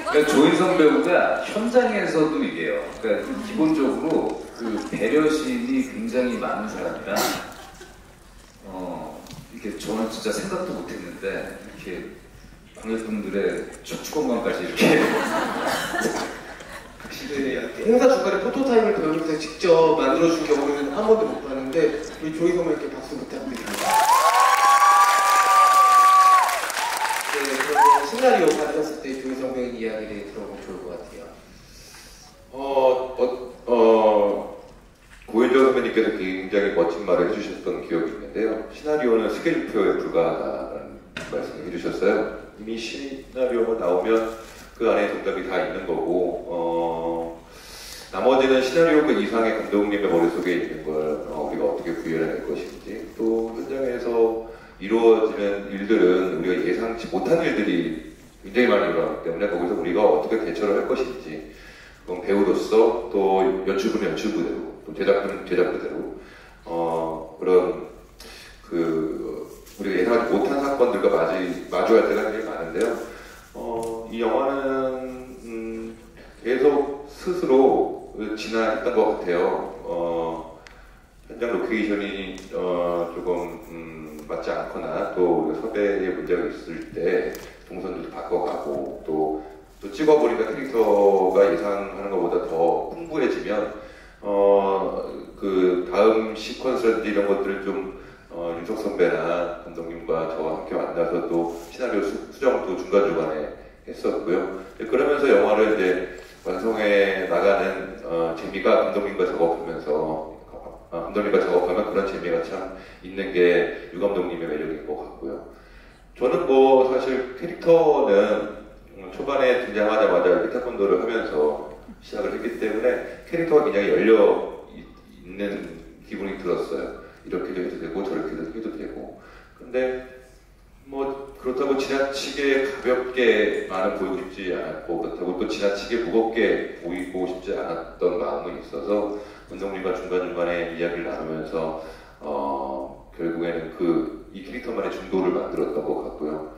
S2: 그러니까 조인성 배우가 현장에서도 이게요. 그러니까 기본적으로 그 배려심이 굉장히 많은 사람이라 이렇게 저는 진짜 생각도 못했는데 이렇게 관객분들의 척추건강까지 이렇게
S1: 행사 중간에 포토타임을 배우면서 직접 만들어준 경우는 한 번도 못 봤는데 우리 조인성 배우님께 박수 부탁드립니다. 그러면 시나리오 받으셨을 때 조인성 배우님 이야기를 들어보면 좋을 것 같아요.
S3: 고현정 선배님께서 굉장히 멋진 말을 해주셨던 기억이 있는데요. 시나리오는 스케줄표에 불과하다는 말씀을 해주셨어요. 이미 시나리오가 나오면 그 안에 정답이 다 있는 거고 나머지는 시나리오 그 이상의 감독님의 머릿속에 있는 걸 우리가 어떻게 구현해낼 것인지 또 현장에서 이루어지는 일들은 우리가 예상치 못한 일들이 굉장히 많이 일어나기 때문에 거기서 우리가 어떻게 대처를 할 것인지 그건 배우로서 또 연출부는 연출부대로 또 제작부는 제작부대로 그런 우리가 예상하지 못한 사건들과 마주할 때가 굉장히 많은데요. 이 영화는 계속 스스로 진화했던 것 같아요. 현장 로케이션이 조금 맞지 않거나 또 섭외에 문제가 있을 때 동선도 바꿔가고 또 찍어보니까 캐릭터가 예상하는 것보다 더 풍부해지면 그 다음 시퀀스라든지 이런 것들을 좀 윤석 선배나 감독님과 저와 함께 만나서 또 시나리오 수정도 중간중간에 했었고요. 그러면서 영화를 이제 완성해 나가는 재미가 감독님과 작업하면 그런 재미가 참 있는 게 유 감독님의 매력인 것 같고요. 저는 사실 캐릭터는 초반에 등장하자마자 태권도를 하면서 시작을 했기 때문에 캐릭터가 굉장히 열려 있는 기분이 들었어요. 이렇게도 해도 되고 저렇게도 해도 되고. 근데 그렇다고 지나치게 가볍게만은 보이고 싶지 않았고 그렇다고 또 지나치게 무겁게 보이고 싶지 않았던 마음은 있어서 감독님과 중간중간에 이야기를 나누면서 결국에는 이 캐릭터만의 중도를 만들었던 것 같고요.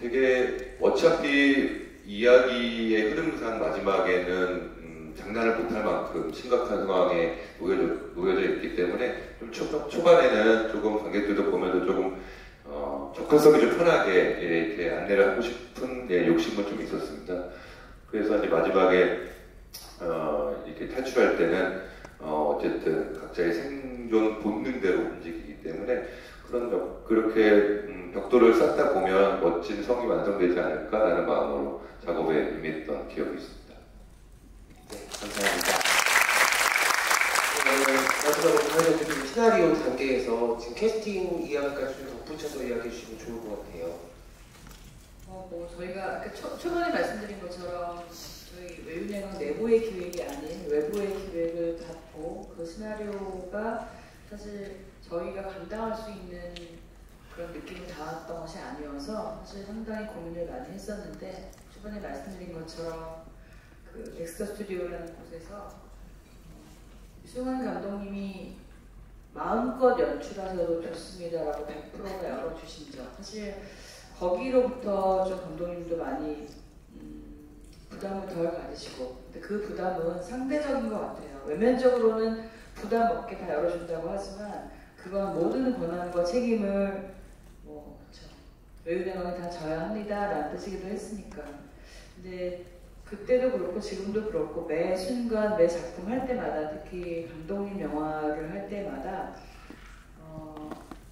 S3: 되게 어차피 이야기의 흐름상 마지막에는 장난을 못할 만큼 심각한 상황에 놓여져 있기 때문에 좀 초반에는 조금 관객들도 보면서 조금 접근성이 좀 편하게 이렇게 안내를 하고 싶은 욕심은 좀 있었습니다. 그래서 이제 마지막에 이렇게 탈출할 때는 어쨌든 각자의 생존 본능대로 움직이기 때문에 그렇게 벽돌을 쌓다 보면 멋진 성이 완성되지 않을까라는 마음으로 작업에 임했던 기억이 있습니다.
S1: 네, 감사합니다. 마지막으로 좀 시나리오 단계에서 지금 캐스팅 이야기까지 좀 덧붙여서 이야기해 주시면 좋을 것 같아요.
S4: 저희가 아까 초반에 말씀드린 것처럼 저희 외유내각 내부의 기획이 아닌 외부의 기획을 받고 그 시나리오가 사실 저희가 감당할 수 있는 그런 느낌이 닿았던 것이 아니어서 사실 상당히 고민을 많이 했었는데 초반에 말씀드린 것처럼 그 덱스터 스튜디오라는 곳에서 유승환 감독님이 마음껏 연출하셔도 좋습니다라고 100%가 열어주신 점, 사실 거기로부터 좀 감독님도 많이 부담을 덜 가지시고, 근데 그 부담은 상대적인 것 같아요. 외면적으로는 부담 없게 다 열어준다고 하지만 그건 모든 권한과 책임을 외유내각이 다 져야 합니다라는 뜻이기도 했으니까. 근데 그때도 그렇고 지금도 그렇고 매 순간 매 작품 할 때마다, 특히 감독님 영화를 할 때마다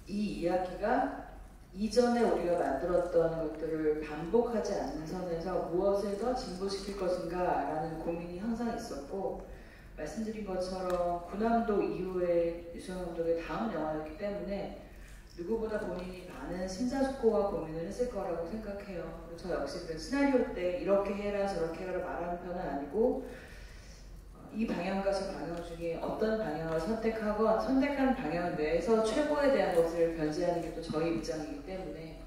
S4: 이 이야기가 이전에 우리가 만들었던 것들을 반복하지 않는 선에서 무엇을 더 진보시킬 것인가 라는 고민이 항상 있었고, 말씀드린 것처럼 군함도 이후에 유승환 감독의 다음 영화였기 때문에 누구보다 본인이 많은 심사숙고와 고민을 했을 거라고 생각해요. 그리고 저 역시 그 시나리오 때 이렇게 해라 저렇게 해라 말하는 편은 아니고 이 방향과 저 방향 중에 어떤 방향을 선택하건 선택한 방향 내에서 최고에 대한 것을 변제하는 게 또 저희 입장이기 때문에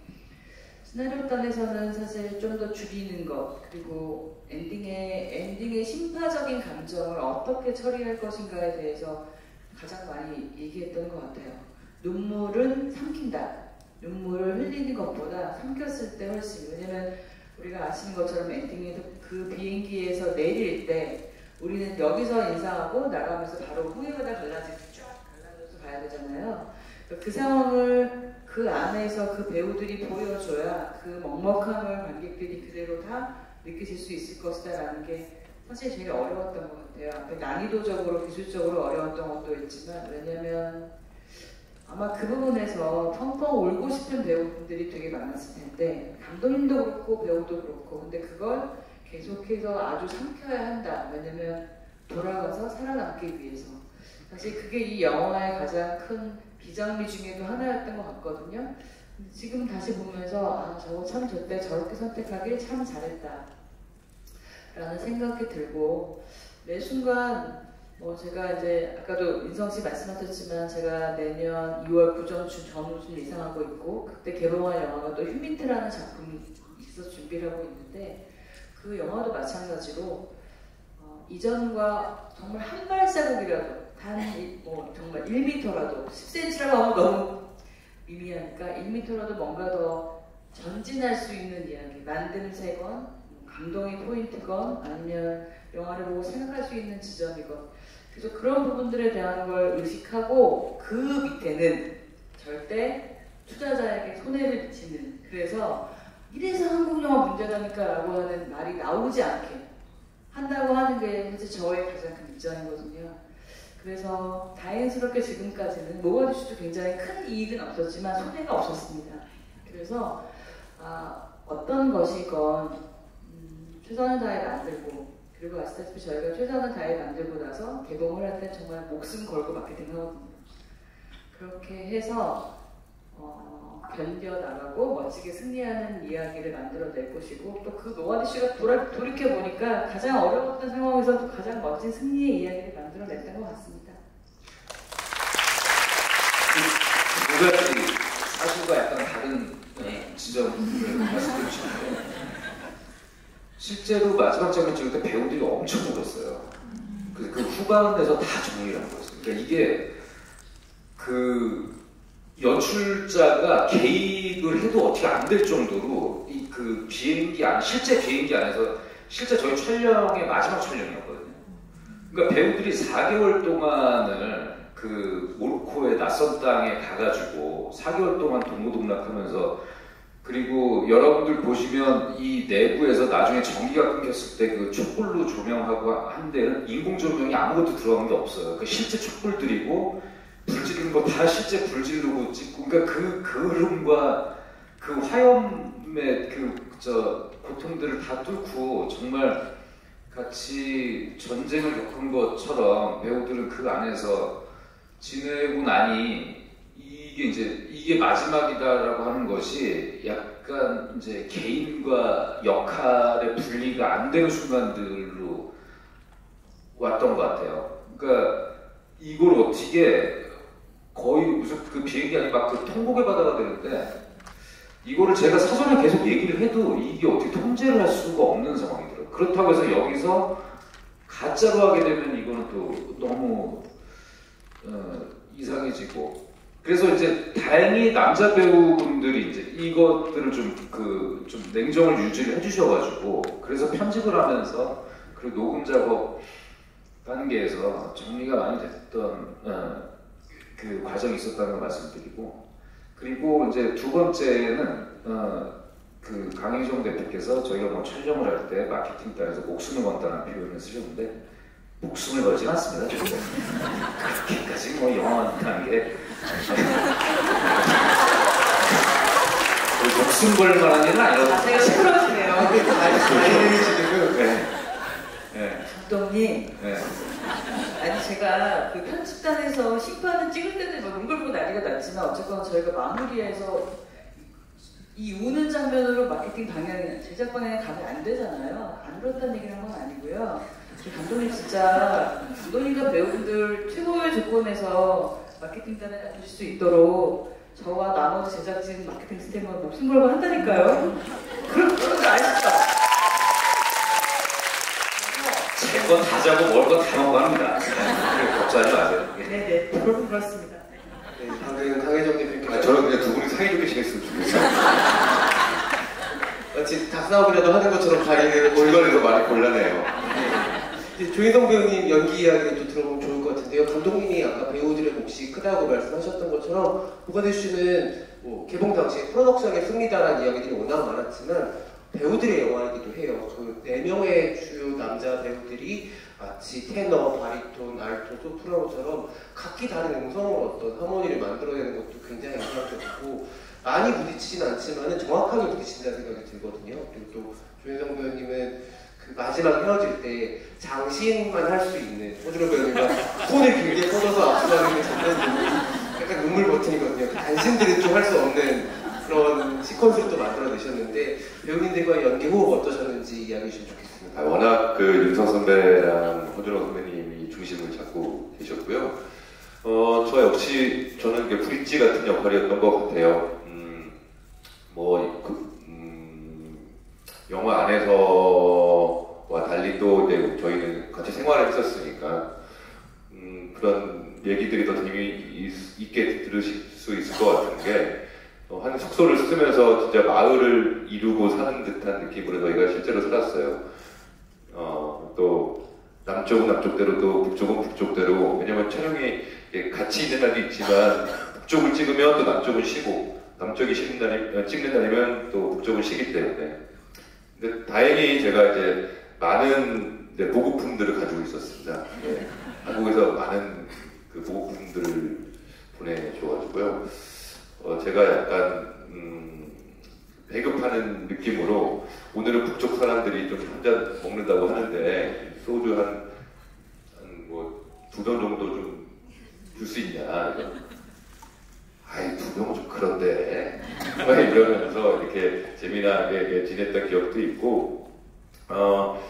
S4: 시나리오 단에서는 사실 좀 더 줄이는 것, 그리고 엔딩의 심파적인 감정을 어떻게 처리할 것인가에 대해서 가장 많이 얘기했던 것 같아요. 눈물은 삼킨다. 눈물을 흘리는 것보다 삼켰을 때 훨씬, 왜냐면 우리가 아시는 것처럼 엔딩에서 그 비행기에서 내릴 때 우리는 여기서 인사하고 나가면서 바로 후회하다 갈라지듯이 쫙 갈라져서 가야 되잖아요. 그 상황을 그 안에서 그 배우들이 보여줘야 그 먹먹함을 관객들이 그대로 다 느끼실 수 있을 것이다라는 게 사실 제일 어려웠던 것 같아요. 앞에 난이도적으로 기술적으로 어려웠던 것도 있지만, 왜냐면 아마 그 부분에서 펑펑 울고 싶은 배우분들이 되게 많았을 텐데, 감독님도 그렇고 배우도 그렇고, 근데 그걸 계속해서 아주 삼켜야 한다. 왜냐면 돌아가서 살아남기 위해서. 사실 그게 이 영화의 가장 큰 비장미 중에도 하나였던 것 같거든요. 근데 지금 다시 보면서 저거 참 저때 저렇게 선택하길 참 잘했다 라는 생각이 들고, 매 순간 제가 이제 아까도 민성 씨 말씀하셨지만 제가 내년 2월 구정춘 전우준 예상하고 있고, 그때 개봉할 영화가 또 휴민트라는 작품이 있어서 준비를 하고 있는데, 그 영화도 마찬가지로 이전과 정말 한 발자국이라도 정말 1m라도 10cm라고 하면 너무 미미하니까 1m라도 뭔가 더 전진할 수 있는 이야기, 만듦새건 감동의 포인트건 아니면 영화를 보고 생각할 수 있는 지점이건, 그래서 그런 부분들에 대한 걸 의식하고 그 밑에는 절대 투자자에게 손해를 미치는, 그래서 이래서 한국 영화 문제라니까 라고 하는 말이 나오지 않게 한다고 하는 게 사실 저의 가장 큰 입장이거든요. 그래서 다행스럽게 지금까지는 모가디슈도 굉장히 큰 이익은 없었지만 손해가 없었습니다. 그래서 어떤 것이건 최선을 다해 만들고, 그리고 아시다시피 저희가 최선을 다해 만들고 나서 개봉을 할 때 정말 목숨 걸고 마케팅하거든요. 그렇게 해서 견뎌나가고 멋지게 승리하는 이야기를 만들어낼 것이고, 또 그 모가디슈가 돌이켜보니까 가장 어려웠던 상황에서도 가장 멋진 승리의 이야기를 만들어냈던 것 같습니다.
S2: 두 가지 사실과 약간 다른 지점을 말씀드리고 싶은데, 실제로 마지막 장면 찍을 때 배우들이 엄청 울었어요. 그 후반에서 다 정리를 한 거였어요. 그러니까 이게 그 연출자가 개입을 해도 어떻게 안 될 정도로 그 비행기 안, 실제 비행기 안에서, 실제 저희 촬영의 마지막 촬영이었거든요. 그러니까 배우들이 4개월 동안을 그 모로코의 낯선 땅에 가가지고 4개월 동안 동고동락하면서, 그리고 여러분들 보시면 이 내부에서 나중에 전기가 끊겼을 때 그 촛불로 조명하고 한 데는 인공 조명이 아무것도 들어간 게 없어요. 그 실제 촛불들이고 불 지르는 거 다 실제 불 지르고 찍고, 그러니까 그 흐름과 그 화염의 그 고통들을 다 뚫고 정말 같이 전쟁을 겪은 것처럼 배우들은 그 안에서 지내고 나니 이게 마지막이다라고 하는 것이 약간 이제 개인과 역할의 분리가 안 되는 순간들로 왔던 것 같아요. 그러니까 이걸 어떻게 거의 무슨 그 비행기 아니 막 그 통곡의 바다가 되는데, 이거를 제가 사전에 계속 얘기를 해도 이게 어떻게 통제를 할 수가 없는 상황이더라고요. 그렇다고 해서 여기서 가짜로 하게 되면 이거는 또 너무 이상해지고, 그래서 이제 다행히 남자 배우분들이 이제 이것들을 좀 냉정을 유지를 해주셔가지고, 그래서 편집을 하면서 그리고 녹음 작업 단계에서 정리가 많이 됐던 그 과정이 있었다는 걸 말씀드리고, 그리고 이제 두 번째는 그 강희정 대표께서 저희가 뭐 촬영을 할 때 마케팅 단에서 목숨을 건다는 표현을 쓰셨는데, 목숨을 걸진 않습니다. 그렇게까지 뭐 영화라는 게 목숨 걸 만한 일은 아니라고.
S4: 제가 시끄러우시네요.
S2: 네.
S4: 감독님.
S2: 네.
S4: 아니 제가 그 편집단에서 심판을 찍을 때는 뭐 눈물 보고 난리가 났지만 어쨌거나 저희가 마무리해서 이 우는 장면으로 마케팅 방향, 제작 방향에 가면 안 되잖아요. 안 그렇다는 얘기를 한 건 아니고요. 감독님 진짜 감독님과 배우분들 최고의 조건에서 마케팅단을 해주실 수 있도록 저와 나머지 제작진 마케팅 스태프가 목숨 걸고 한다니까요. 그런 거 아시죠?
S2: 제건 다 자고 먹을 건 다 먹고 합니다. 걱정하지 마세요.
S4: 네네, 그렇습니다.
S1: 네, 방금 강혜정 대표님,
S3: 저는 그냥 두 분이 사이좋게 지냈으면 좋겠어요.
S1: 마치 닭싸움이라도 하는 것처럼 자리를
S3: 골반에서 많이 곤란해요.
S1: 이제 조인성 배우님 연기 이야기를 또 들어보면 좋을 것 같은데요. 감독님이 아까 배우들의 몫이 크다고 말씀하셨던 것처럼 고가대 씨는 뭐 개봉 당시에 프로덕션의 승리다라는 이야기들이 워낙 많았지만 배우들의 영화이기도 해요. 그 4명의 주요 남자 배우들이 마치 테너, 바리톤, 알토, 소프라노처럼 각기 다른 음성으로 어떤 하모니를 만들어내는 것도 굉장히 인상적이고, 많이 부딪히진 않지만 정확하게 부딪힌다는 생각이 들거든요. 그리고 또 조인성 배우님은 그 마지막 헤어질 때 장신만 할 수 있는 호주로 배우님과 손을 길게 뻗어서 압수하는 장면들이 약간 눈물 버튼이거든요. 그 단신들은 좀 할 수 없는 그런 시퀀스를 또 만들어내셨는데, 배우님들과의 연기 호흡 어떠셨는지 이야기해 주시면 좋겠습니다.
S3: 워낙 그 윤성 선배랑 호준호 선배님이 중심을 잡고 계셨고요. 저 역시 저는 브릿지 같은 역할이었던 것 같아요. 영화 안에서와 달리 또 저희는 같이 생활을 했었으니까 그런 얘기들이 더 재미있게 들으실 수 있을 것 같은 게, 한 숙소를 쓰면서 진짜 마을을 이루고 사는 듯한 느낌으로 저희가 실제로 살았어요. 또 남쪽은 남쪽대로 또 북쪽은 북쪽대로, 왜냐면 촬영이 같이 있는 날도 있지만 북쪽을 찍으면 또 남쪽은 쉬고, 남쪽이 찍는 날이면 또 북쪽은 쉬기 때문에. 근데 다행히 제가 이제 많은 보급품들을 가지고 있었습니다. 네. 한국에서 많은 그 보급품들을 보내줘가지고요. 제가 약간 배급하는 느낌으로, 오늘은 북쪽 사람들이 좀 한 잔 먹는다고 하는데 소주 한 뭐 2병 정도 좀 줄 수 있냐. 아이, 2병은 좀 그런데 이러면서 이렇게 재미나게 지냈던 기억도 있고,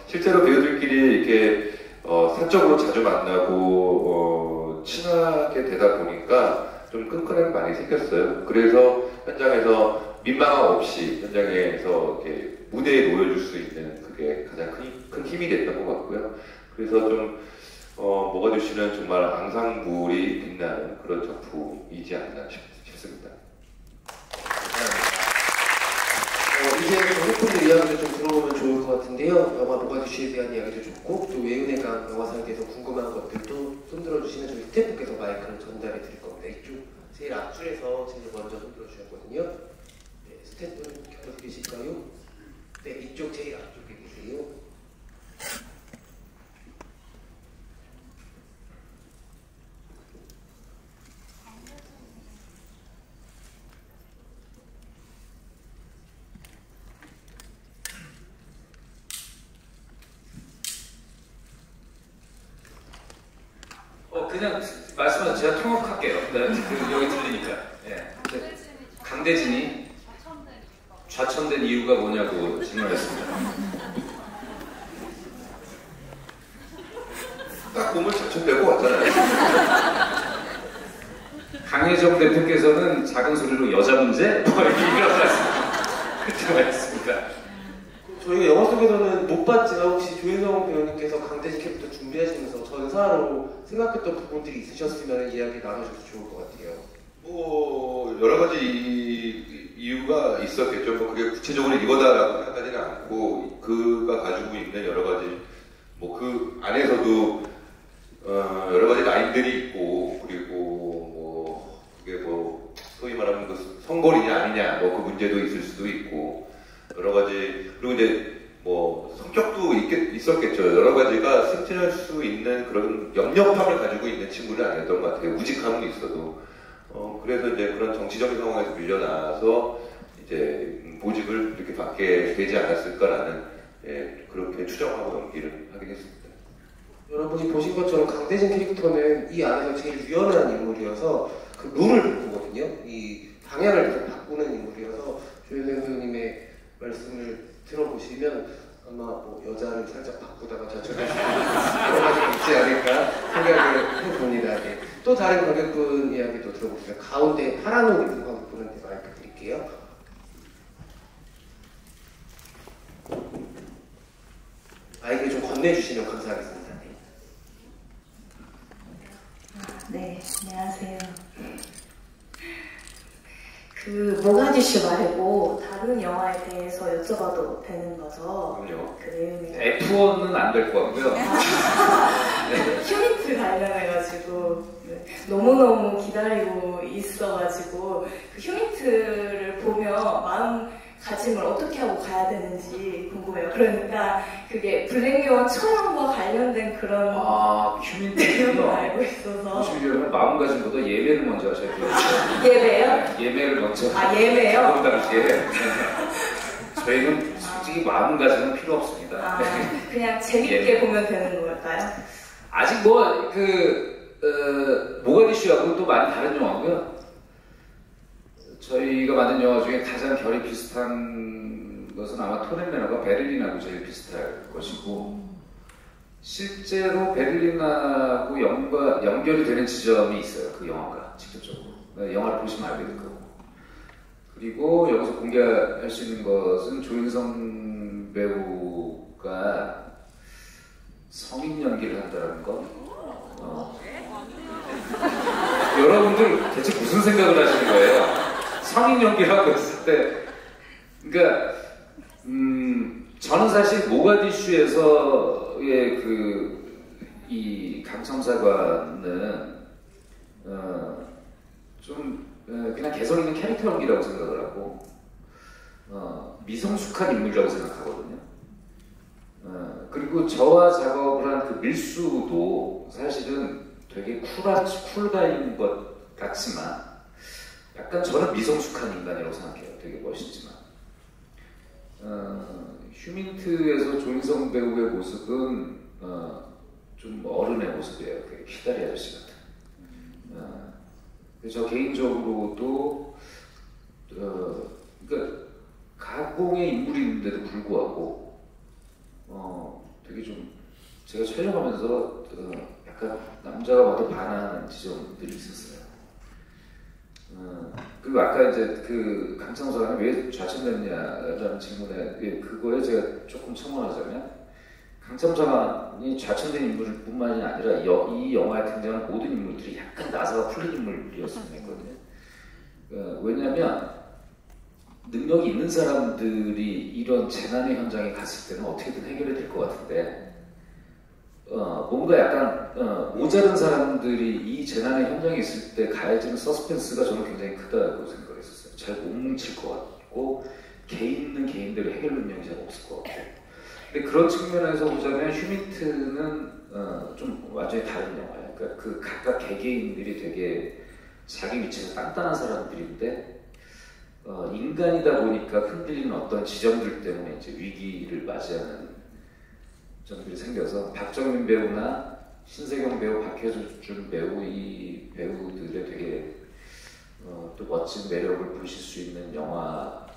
S3: 실제로 배우들끼리 이렇게 사적으로 자주 만나고 친하게 되다 보니까 좀 끈끈함이 많이 생겼어요. 그래서 현장에서 민망함 없이 현장에서 이렇게 무대에 놓여줄 수 있는 그게 가장 큰 힘이 됐던 것 같고요. 그래서 좀 모가디슈 씨는 정말 앙상블이 빛나는 그런 작품이지 않나 싶습니다.
S1: 이제 관객분들 이야기를 좀 들어보면 좋을 것 같은데요. 영화 모가디슈에 대한 이야기도 좋고 또 외은의 강 영화사에 대해서 궁금한 것들도 손들어 주시면 저희 스태프께서 마이크를 전달해 드릴 겁니다. 이쪽 제일 앞줄에서 제일 먼저 손들어 주셨거든요. 네, 스태프분 곁에 계실까요? 네, 이쪽 제일 앞쪽에 계세요.
S2: 그냥 말씀하세요. 제가 통역할게요. 네, 여기 들리니까. 예. 강대진이 좌천된 이유가 뭐냐고 질문했습니다.
S3: 딱 보면 좌천될 것 같잖아요.
S2: 강혜정 대표께서는 작은 소리로 여자 문제? 뭐 이렇게 말했습니다.
S1: 저희가 영화 속에서는 못 봤지만 혹시 조인성 배우님께서 강대진 캐릭터 준비하시면서 전사로 생각했던 부분들이 있으셨으면 이야기 나눠주셔도 좋을 것 같아요.
S3: 뭐 여러 가지 이유가 있었겠죠. 뭐 그게 구체적으로 이거다라고 생각하지는 않고 그가 가지고 있는 여러 가지 뭐 그 안에서도 여러 가지 라인들이 있고 그리고 뭐 그게 뭐 소위 말하는 그 성골이냐 아니냐 뭐 그 문제도 있을 수도 있고 여러 가지 그리고 이제 뭐 성격도 있었겠죠. 여러 가지가 승진할 수 있는 그런 염려함을 가지고 있는 친구는 아니었던 것 같아요. 우직함은 있어도 그래서 이제 그런 정치적인 상황에서 밀려나서 이제 보직을 이렇게 받게 되지 않았을까라는 그렇게 추정하고 연기를 하긴 했습니다.
S1: 여러분이 보신 것처럼 강대진 캐릭터는 이 안에서 제일 유연한 인물이어서 그 룰을 바꾸거든요. 이 방향을 계속 바꾸는 인물이어서 조인성 배우님의 말씀을 들어보시면 아마 뭐 여자를 살짝 바꾸다가 좌천할 수 있는 여러 가지가 있지 않을까 생각을 해봅니다. 네. 또 다른 관객분 이야기도 들어보겠습니다. 가운데 파란 옷 입은 관객분한테 마이크 드릴게요. 마이크를 좀 건네주시면 감사하겠습니다.
S5: 네, 안녕하세요. 그 모가디슈 말고 다른 영화에 대해서 여쭤봐도 되는 거죠?
S2: 그럼요.
S5: 그 내용이
S2: F1은 안 될 것 같고요. 네.
S5: 휴니트 관련해가지고 네, 너무너무 기다리고 있어가지고 그 휴니트를 보면 마음가짐을 어떻게 하고 가야 되는지 궁금해요. 그러니까 그게 블랙요원 촬영과 관련된 그런
S2: 휴민트
S5: 내용을 알고 있어서
S2: 보시려면 마음가짐보다 예배를 먼저 하셔야 돼요.
S5: 예배요?
S2: 예배를 먼저.
S5: 예배요?
S2: 그런 당시에 저희는 솔직히 마음가짐은 필요 없습니다.
S5: 그냥 재밌게 보면 되는 걸까요?
S2: 아직 뭐 모가디슈하고 또 많이 다른 영화고요. 저희가 만든 영화 중에 가장 결이 비슷한 것은 아마 토렌메너가 베를린하고 제일 비슷할 것이고 실제로 베를린하고 연결이 되는 지점이 있어요. 그 영화가 직접적으로 영화를 보시면 알게 될 거고 그리고 여기서 공개할 수 있는 것은 조인성 배우가 성인 연기를 한다는 거 여러분들 대체 무슨 생각을 하시는 거예요? 성인 연기를 하고 있을 때 그러니까 저는 사실 모가디슈에서의 이 강청사관은 좀 그냥 개성 있는 캐릭터 연기라고 생각을 하고 미성숙한 인물이라고 생각하거든요. 그리고 저와 작업을 한 그 밀수도 사실은 되게 쿨가인 것 같지만 약간 저는 미성숙한 인간이라고 생각해요. 되게 멋있지만 휴민트에서 조인성 배우의 모습은 좀 어른의 모습이에요. 되게 휘다리 아저씨 같은. 저 개인적으로도 그러니까 가공의 인물이 있는데도 불구하고 되게 좀 제가 촬영하면서 약간 남자가 봐도 반하는 지점들이 있었어요. 그리고 아까 이제 그 강창사가 왜 좌천됐냐라는 질문에 그거에 제가 조금 첨언하자면 강창사관이 좌천된 인물뿐만이 아니라 이 영화에 등장하는 모든 인물들이 약간 나사가 풀린 인물이었으면 했거든요. 왜냐하면 능력이 있는 사람들이 이런 재난의 현장에 갔을 때는 어떻게든 해결이 될 것 같은데 뭔가 약간 모자른 사람들이 이 재난의 현장에 있을 때 가해지는 서스펜스가 저는 굉장히 크다고 생각했었어요. 잘 못 뭉칠 것 같고 개인은 개인대로 해결 능력이 잘 없을 것 같고 근데 그런 측면에서 보자면 휴미트는 좀 완전히 다른 영화예요. 그러니까 그 각각 개개인들이 되게 자기 위치에서 단단한 사람들인데 인간이다 보니까 흔들리는 어떤 지점들 때문에 이제 위기를 맞이하는 점들이 생겨서 박정민 배우나 신세경 배우, 박해준 배우 이 배우들의 되게 또 멋진 매력을 보실 수 있는 영화가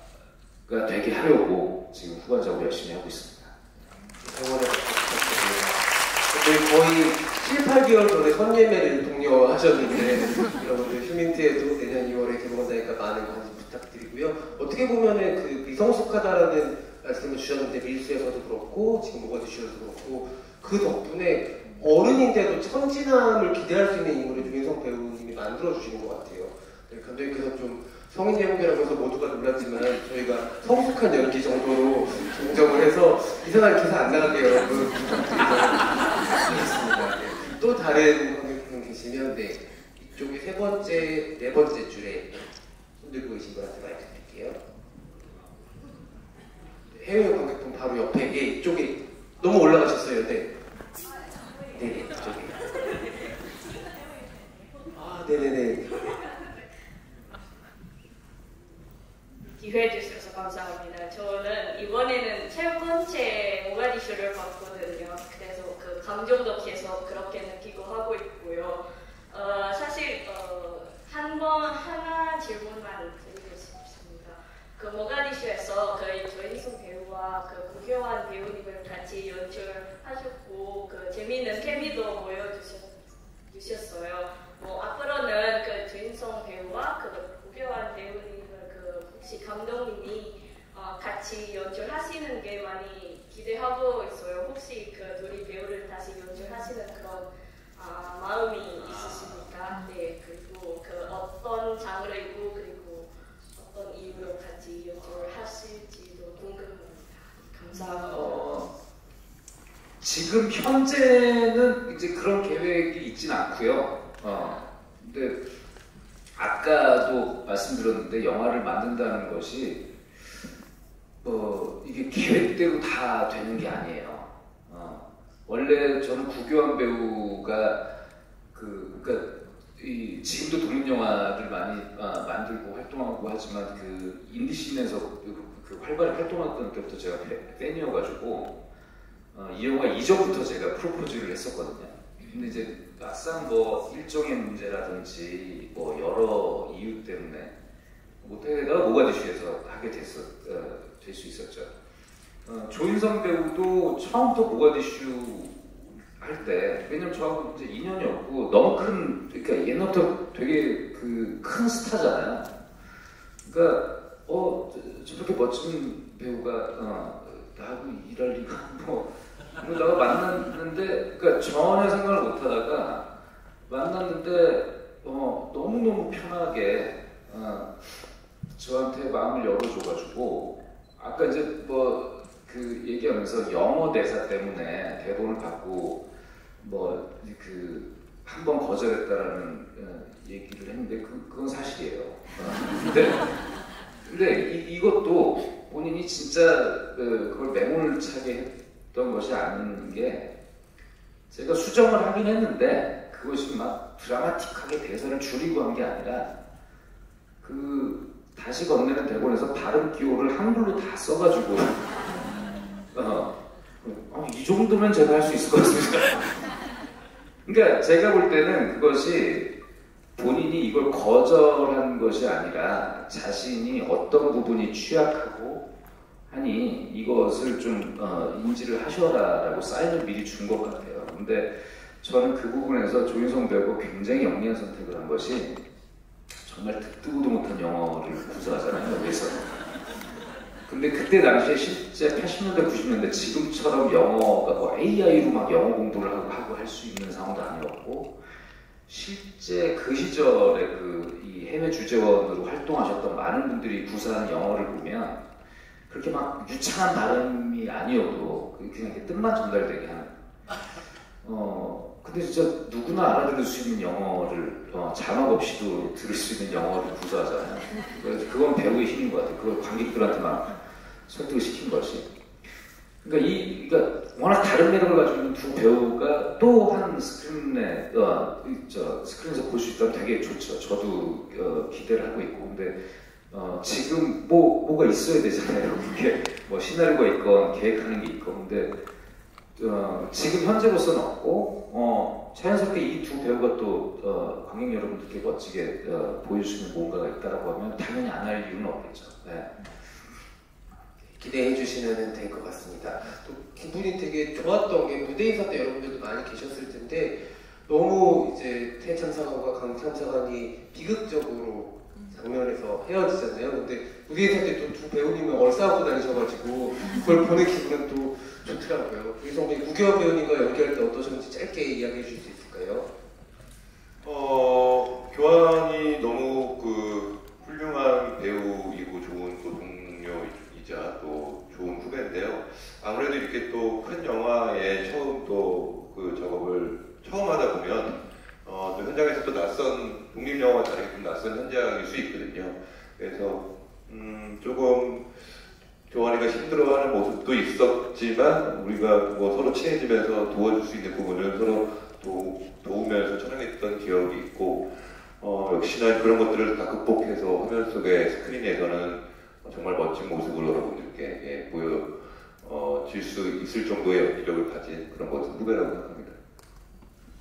S2: 되게 하려고 지금 후반적으로 열심히 하고 있습니다.
S1: 거의 7, 8개월 전에 선예매를 독려하셨는데 여러분들 휴민트에도 내년 2월에 개봉한다니까 많은 관심 부탁드리고요. 어떻게 보면은 그 미성숙하다라는 말씀을 주셨는데 밀수에서도 그렇고 지금 모가디슈에서도 그렇고 그 덕분에 어른인데도 천진함을 기대할 수 있는 인물을 조인성 배우님이 만들어주시는 것 같아요. 네, 감독님께서 좀 성인 연기라고 해서 모두가 놀랐지만 저희가 성숙한 연기 정도로 인정을 해서 이상한 기사 안 나가게 여러분 부탁드리겠습니다. 네. 또 다른 관객분 계시면 네, 이쪽에 세 번째, 네 번째 줄에 손 들고 계신 분한테 마이크 드릴게요. 해외 관객분 바로 옆에 이쪽에 너무 올라가셨어요. 네. 네, 이쪽에. 아, 네네네.
S6: 기회 주셔서 감사합니다. 저는 이번에는 세 번째 모가디슈를 봤거든요. 그래서 그 감정도 계속 그렇게 느끼고 하고 있고요. 사실 하나 질문만 드리고 싶습니다. 그 모가디슈에서 그 조인성 배우와 그 구교환 배우님을 같이 연출하셨고 그 재미있는 케미도 보여주셨어요. 앞으로는 그 조인성 배우와 그 구교환 배우님을 혹시 감독님이 같이 연출하시는 게 많이 기대하고 있어요. 혹시 그 둘이 배우를 다시 연출하시는 그런 마음이 있으십니까? 네, 그리고 그 어떤 장르이고 그리고 어떤 이유로 같이 연출하실지도 궁금합니다. 감사합니다.
S2: 지금 현재는 이제 그런 계획이 있지는 않고요. 근데 아까도 말씀드렸는데 영화를 만든다는 것이 이게 계획대로 다 되는 게 아니에요. 원래 저는 구교환 배우가 그러니까 지금도 독립영화를 많이 만들고 활동하고 하지만 그 인디씬에서 그 활발히 활동했던 때부터 제가 팬이어가지고 이 영화 이전부터 제가 프로포즈를 했었거든요. 근데 이제 막상 뭐 일정의 문제라든지 뭐 여러 이유 때문에 못하게다가 모가디슈에서 하게 될 수 있었죠. 조인성 배우도 처음부터 모가디슈 할 때, 왜냐면 저하고 이제 인연이었고 너무 큰, 그러니까 옛날부터 되게 그 큰 스타잖아요. 그러니까 저렇게 멋진 배우가 나하고 일할 리가 뭐. 그러다가 만났는데, 그러니까 전혀 생각을 못하다가 만났는데 너무너무 편하게 저한테 마음을 열어줘가지고 아까 이제 뭐 그 얘기하면서 영어 대사 때문에 대본을 받고 뭐 그 한 번 거절했다라는 얘기를 했는데 그건 사실이에요. 근데 이것도 본인이 진짜 그걸 매몰을 차게 했던 것이 아닌 게 제가 수정을 하긴 했는데 그것이 막 드라마틱하게 대사를 줄이고 한 게 아니라 그 다시 건네는 대본에서 발음 기호를 한글로 다 써가지고 이 정도면 제가 할 수 있을 것 같습니다. 그러니까 제가 볼 때는 그것이 본인이 이걸 거절한 것이 아니라 자신이 어떤 부분이 취약하고 하니 이것을 좀 인지를 하셔라라고 사인을 미리 준 것 같아요. 근데 저는 그 부분에서 조인성 배우가 굉장히 영리한 선택을 한 것이 정말 듣도 못한 영어를 구사하잖아요, 그래서. 근데 그때 당시에 실제 80년대, 90년대 지금처럼 영어가 뭐 AI로 막 영어 공부를 하고 할 수 있는 상황도 아니었고 실제 그 시절에 이 해외 주재원으로 활동하셨던 많은 분들이 구사하는 영어를 보면 그렇게 막 유창한 발음이 아니어도 그냥 이렇게 뜻만 전달되게 하는. 근데 진짜 누구나 알아들을 수 있는 영어를 자막 없이도 들을 수 있는 영어를 구사하잖아요. 그래서 그건 배우의 힘인 것 같아요. 그걸 관객들한테 막 설득을 시킨 것이. 그러니까 워낙 다른 매력을 가지고 있는 두 배우가 또 한 스크린에서 볼 수 있다면 되게 좋죠. 저도 기대를 하고 있고. 근데 지금 뭐가 있어야 되잖아요. 그게 뭐 시나리오가 있건 계획하는 게 있건. 근데 지금 현재로서는 없고 자연스럽게 이 두 배우가 또 관객 여러분들께 멋지게 보여줄 수 있는 뭔가가 있다라고 하면 당연히 안 할 이유는 없겠죠. 네.
S1: 기대해 주시면 될 것 같습니다. 또 기분이 되게 좋았던 게 무대 인사 때 여러분들도 많이 계셨을 텐데 너무 이제 태창사관과 강창사관이 비극적으로 장면에서 헤어지잖아요. 근데 무대 인사 때 또 두 배우님은 얼싸안고 다니셔가지고 그걸 보는 기분은 또 좋더라고요. 그래서 우리 구겨 배우님과 연기할 때 어떠셨는지 짧게 이야기해 주실 수 있을까요?
S3: 교환이 너무 훌륭한 배우이고 좋은 또 동료이자 또 좋은 후배인데요. 아무래도 이렇게 또 큰 영화에 처음 또 작업을 처음 하다 보면 또 현장에서 또 낯선 독립영화와 다르게 좀 낯선 현장일 수 있거든요. 그래서 조금 교환이가 힘들어하는 모습도 있었지만 우리가 뭐 서로 친해지면서 도와줄 수 있는 부분을 서로 도우면서 촬영했던 기억이 있고 역시나 그런 것들을 다 극복해서 화면 속의 스크린에서는 정말 멋진 모습을 여러분들께 보여질 수 있을 정도의 연기력을 가진 그런 멋진 후배라고 생각합니다.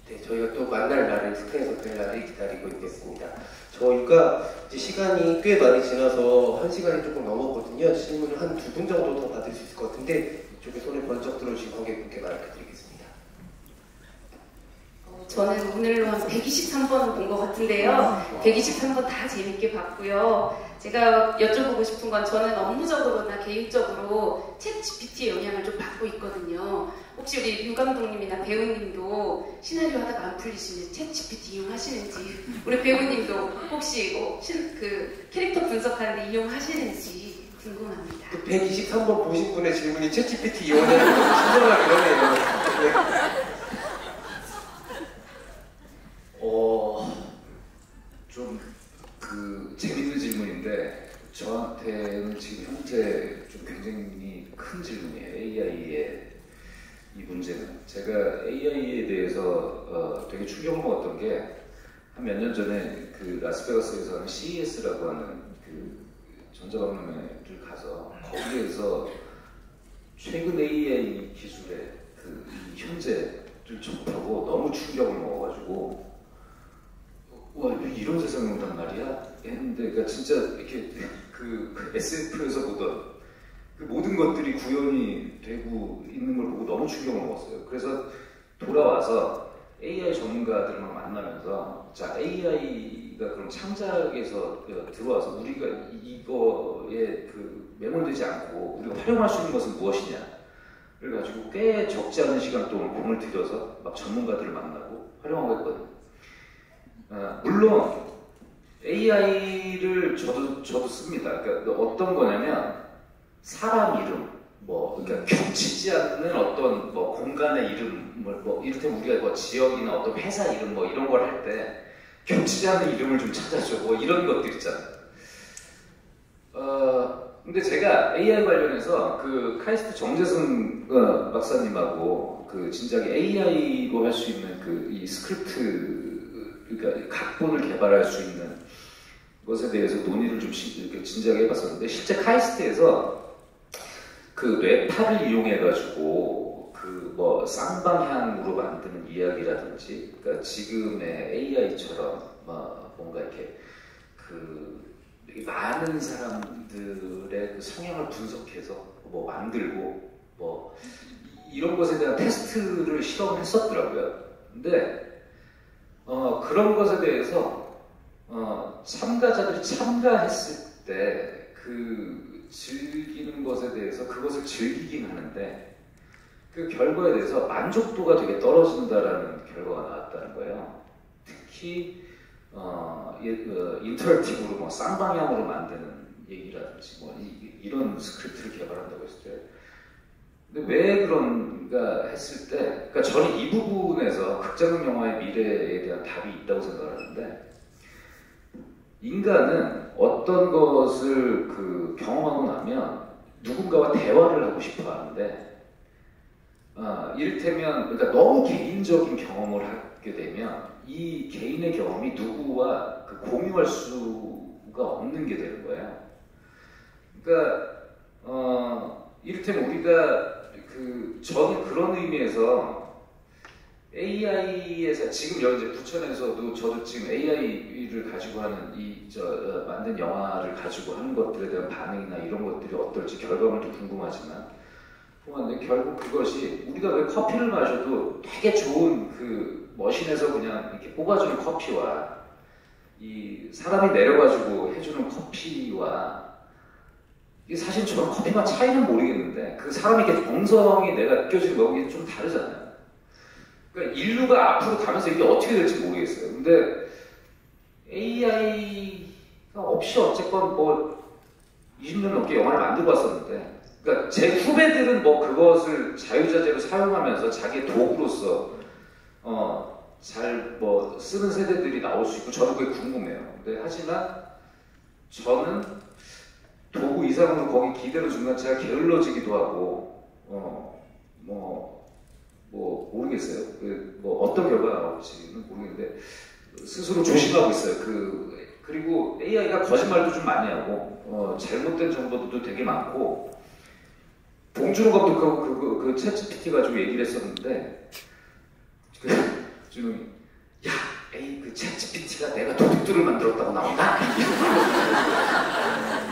S1: 네, 저희가 또 만날 날을 스크린에서 뵐 날을 기다리고 있겠습니다. 저희가 이제 시간이 꽤 많이 지나서 1시간이 조금 넘었거든요. 질문을 한 2분 정도 더 받을 수 있을 것 같은데 이쪽에 손을 번쩍 들어주신 관객분께 마이크 드리겠습니다.
S7: 저는 오늘로 한 123번 본 것 같은데요. 123번 다 재밌게 봤고요. 제가 여쭤보고 싶은 건 저는 업무적으로나 개인적으로 챗 GPT의 영향을 좀 받고 있거든요. 혹시 우리 유 감독님이나 배우님도 시나리오 하다가 안 풀리시면 챗 GPT 이용하시는지, 우리 배우님도 혹시 캐릭터 분석하는데 이용하시는지 궁금합니다.
S1: 123번 보신 분의 질문이 챗 GPT 이용하는 거 신선하게 그러네요.
S2: 좀 재밌는 질문인데 저한테는 지금 현재 좀 굉장히 큰 질문이에요. AI의 이 문제는. 제가 AI에 대해서 되게 충격을 먹었던 게 한 몇 년 전에 라스베가스에서 하는 CES라고 하는 전자박람회를 가서 거기에서 최근 AI 기술의 이 현재를 접하고 너무 충격을 먹어가지고 와, 이런 세상이 온단 말이야? 했는데, 그러니까 진짜 이렇게 SF에서 보던 모든 것들이 구현이 되고 있는 걸 보고 너무 충격을 먹었어요. 그래서 돌아와서 AI 전문가들만 만나면서 자, AI가 그럼 창작에서 들어와서 우리가 이거에 매몰되지 않고 우리가 활용할 수 있는 것은 무엇이냐를 가지고 꽤 적지 않은 시간 동안 공을 들여서 막 전문가들을 만나고 활용하고 했거든요. 물론 AI를 저도 씁니다. 그러니까 어떤 거냐면 사람 이름, 그러니까 겹치지 않는 어떤 공간의 이름을 이를테면 우리가 지역이나 어떤 회사 이름 이런 걸 할 때 겹치지 않는 이름을 좀 찾아줘 이런 것들 있잖아요. 근데 제가 AI 관련해서 카이스트 정재승 박사님하고 진작에 AI로 할 수 있는 이 스크립트, 그러니까 각본을 개발할 수 있는 것에 대해서 논의를 좀 진지하게 해봤었는데, 실제 카이스트에서 뇌파를 이용해가지고 쌍방향으로 만드는 이야기라든지, 그러니까 지금의 AI처럼 뭔가 이렇게 많은 사람들의 성향을 분석해서 만들고 이런 것에 대한 테스트를 실험했었더라고요. 근데 그런 것에 대해서 참가자들이 참가했을 때 즐기는 것에 대해서 그것을 즐기긴 하는데 그 결과에 대해서 만족도가 되게 떨어진다라는 결과가 나왔다는 거예요. 특히 인터랙티브로 뭐 쌍방향으로 만드는 얘기라든지 뭐 이런 스크립트를 개발한다고 했을 때, 근데 왜 그런가 했을 때, 그러니까 저는 이 부분에서 극장용 영화의 미래에 대한 답이 있다고 생각하는데, 인간은 어떤 것을 경험하고 나면 누군가와 대화를 하고 싶어 하는데, 이를테면 그러니까 너무 개인적인 경험을 하게 되면 이 개인의 경험이 누구와 공유할 수가 없는 게 되는 거예요. 그러니까 이를테면 우리가 저는 그런 의미에서 AI에서 지금 이제 부천에서도 저도 지금 AI를 가지고 하는 만든 영화를 가지고 하는 것들에 대한 반응이나 이런 것들이 어떨지 결과물도 궁금하지만 결국 그것이 우리가 왜 커피를 마셔도 되게 좋은 머신에서 그냥 이렇게 뽑아주는 커피와 이 사람이 내려가지고 해주는 커피와 이게 사실 저는 커피 맛 차이는 모르겠는데 그 사람이 이렇게 정성이 내가 느껴지는 거하고 좀 다르잖아요. 그러니까 인류가 앞으로 가면서 이게 어떻게 될지 모르겠어요. 근데 AI가 없이 어쨌건 20년 넘게 영화를 만들고 왔었는데, 그러니까 제 후배들은 그것을 자유자재로 사용하면서 자기의 도구로서 잘 쓰는 세대들이 나올 수 있고 저도 그게 궁금해요. 근데 하지만 저는 도구 이상으로 거기 기대는 순간 제가 게을러지기도 하고 모르겠어요. 어떤 결과가 나올지는 모르겠는데 스스로 조심하고 있어요. 그리고 AI가 거짓말도 좀 많이 하고 잘못된 정보도 되게 많고, 봉준호 감독하고 그 챗GPT 가지고 얘기를 했었는데 준호이 야, 그 챗GPT가 내가 도둑들을 만들었다고 나온다?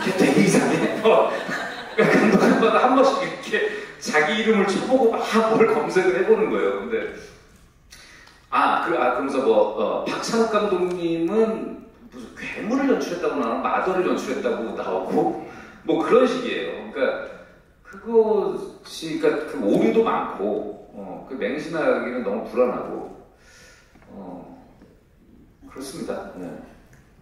S2: 이게 되게 이상해. 감독마다 한 번씩 이렇게 자기 이름을 쳐보고 막 뭘 검색을 해보는 거예요. 근데 그러면서 박찬욱 감독님은 무슨 괴물을 연출했다고 나오고 마더를 연출했다고 나오고 그런 식이에요. 그러니까 그것이 그 오류도 많고 맹신하기는 너무 불안하고 그렇습니다.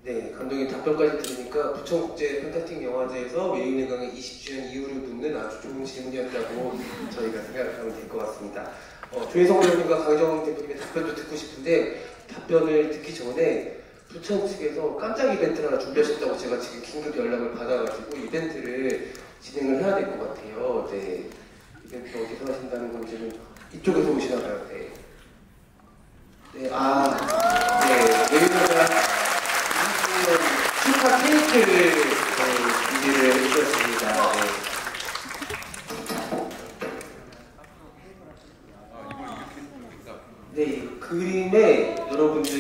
S1: 네, 감독님 답변까지 들으니까 부천국제 팬타스틱 영화제에서 외유인의 강의 20주년 이후를 묻는 아주 좋은 질문이었다고 저희가 생각하면 될 것 같습니다. 조인성 배우님과 강정 대표님의 답변도 듣고 싶은데 답변을 듣기 전에 부천 측에서 깜짝 이벤트를 하나 준비하셨다고 제가 지금 긴급 연락을 받아가지고 이벤트를 진행을 해야 될 것 같아요. 네, 이벤트 어디서 하신다는 건지는 이쪽에서 오시나봐요. 네. 네, 외유인의 축하 케이크를 준비를 해주셨습니다. 네, 그림에 여러분들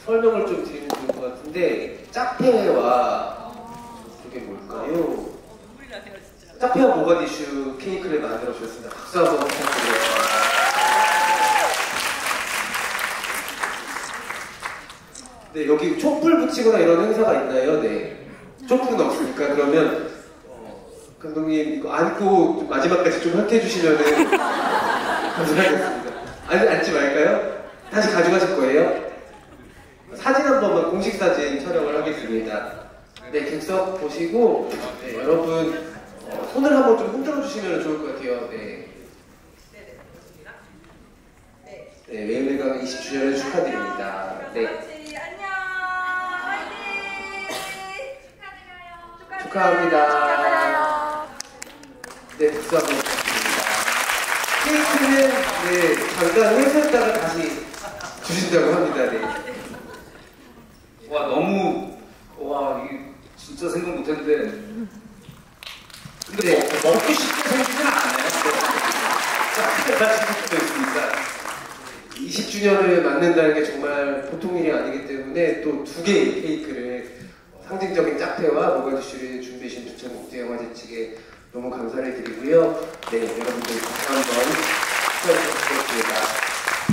S1: 설명을 좀 드리면 좋을 것 같은데, 짜페와 이게 뭘까요? 짜페와 모가디슈 케이크를 만들어 주셨습니다. 박수 한번 부탁드려요. 네, 여기 촛불 붙이거나 이런 행사가 있나요? 네. 촛불은 없으니까 그러면 감독님 이거 안고 마지막까지 좀 함께 해주시면은 감사하겠습니다. 앉지 말까요? 다시 가져가실 거예요? 사진 한 번만 공식 사진 촬영을 하겠습니다. 네, 객석 보시고 여러분 손을 한번 좀 흔들어 주시면 좋을 것 같아요. 네. 네, 외유인의 강의 20주년을 축하드립니다. 네. 축하합니다. 네, 박수 한번 부탁드립니다. 케이크는 잠깐 회수했다가 다시 주신다고 합니다. 네.
S2: 이게 진짜 생각 못했는데 근데 먹기 쉽게 생기진 않아요. 있으니까
S1: 20주년을 맞는다는 게 정말 보통 일이 아니기 때문에 또 2개의 케이크를 상징적인 짝패와 모가디슈를 준비해주신 부천국제영화제 측에 너무 감사를 드리고요. 네, 여러분들 다시 한번 축하드리겠습니다.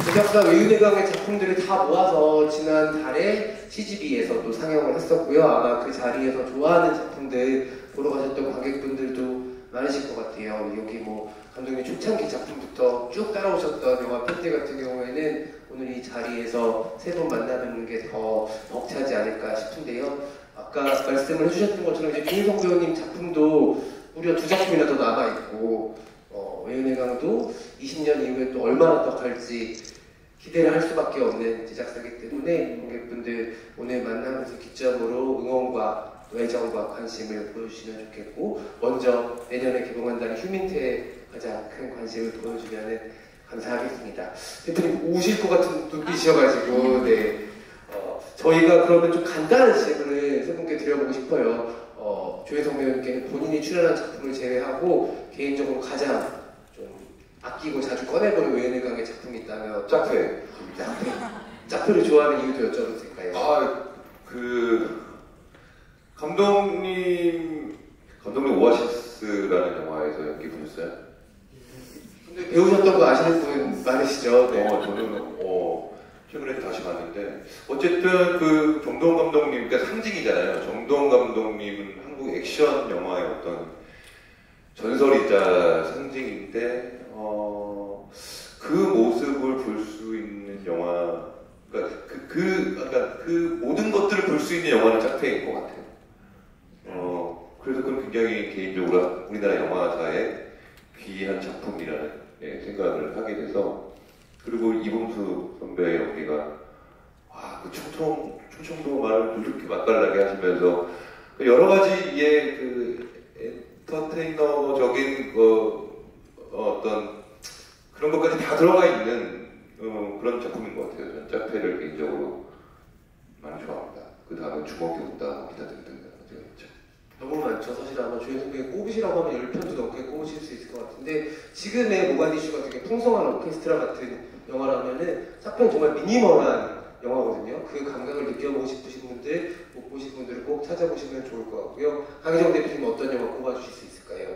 S1: 제작사 외유인의 강의 작품들을 다 모아서 지난 달에 CGV에서 또 상영을 했었고요. 아마 그 자리에서 좋아하는 작품들 보러 가셨던 관객분들도 많으실 것 같아요. 여기 감독님 초창기 작품부터 쭉 따라오셨던 영화 팬티 같은 경우에는 오늘 이 자리에서 세 분 만나뵙는 게 더 벅차지 않을까 싶은데요. 아까 말씀을 해주셨던 것처럼 이제 김인성 배우님 작품도 무려 2작품이나 더 남아있고 외연의 강도 20년 이후에 또 얼마나 더 갈지 기대를 할 수밖에 없는 제작사이기 때문에 관객분들 오늘 만나면서 기점으로 응원과 애정과 관심을 보여주시면 좋겠고 먼저 내년에 개봉한다는 휴민트에 가장 큰 관심을 보여주면 감사하겠습니다. 대표님 우실 것 같은 눈빛이셔가지고 네. 저희가 그러면 좀 간단한 질문을 세 분께 드려보고 싶어요. 조혜성 배우님께는 본인이 출연한 작품을 제외하고 개인적으로 가장 좀 아끼고 자주 꺼내보는 외연의 강의 작품이 있다면
S3: 짝패.
S1: 짝패를 좋아하는 이유도 여쭤봐도 될까요?
S3: 감독님 오아시스라는 영화에서 연기 보셨어요?
S1: 근데 배우셨던 거 아시는 분 많으시죠? 네.
S3: 저는 최근에 다시 봤는데 어쨌든 그 정동원 감독님, 그러니까 상징이잖아요. 정동원 감독님은 한국 액션 영화의 어떤 전설이자 상징인데 그 모습을 볼 수 있는 영화, 그러니까 그 모든 것들을 볼 수 있는 영화는 짝패인 것 같아요. 그래서 그건 굉장히 개인적으로 우리나라 영화사의 귀한 작품이라는 생각을 하게 돼서, 그리고 이범수 선배의 연기가 그 충청도 말을 이렇게 맛깔나게 하시면서 여러 가지의 그 엔터테이너적인 어떤 그런 것까지 다 들어가 있는 그런 작품인 것 같아요. 저는 짝패를 개인적으로 많이 좋아합니다. 그 다음에 주먹이 온다, 기타 등등 문제가 있죠.
S1: 너무 많죠. 사실 아마 조혜성 배우 꼽으시라고 하면 10편도 넘게 꼽으실 수 있을 것 같은데 지금의 모가디슈가 되게 풍성한 오케스트라 같은 영화라면은 짝패는 정말 미니멀한 영화거든요. 그 감각을 느껴보고 싶으신 분들, 못 보신 분들은 꼭 찾아보시면 좋을 것 같고요. 강희정 대표님 어떤 영화 꼽아주실 수 있을까요?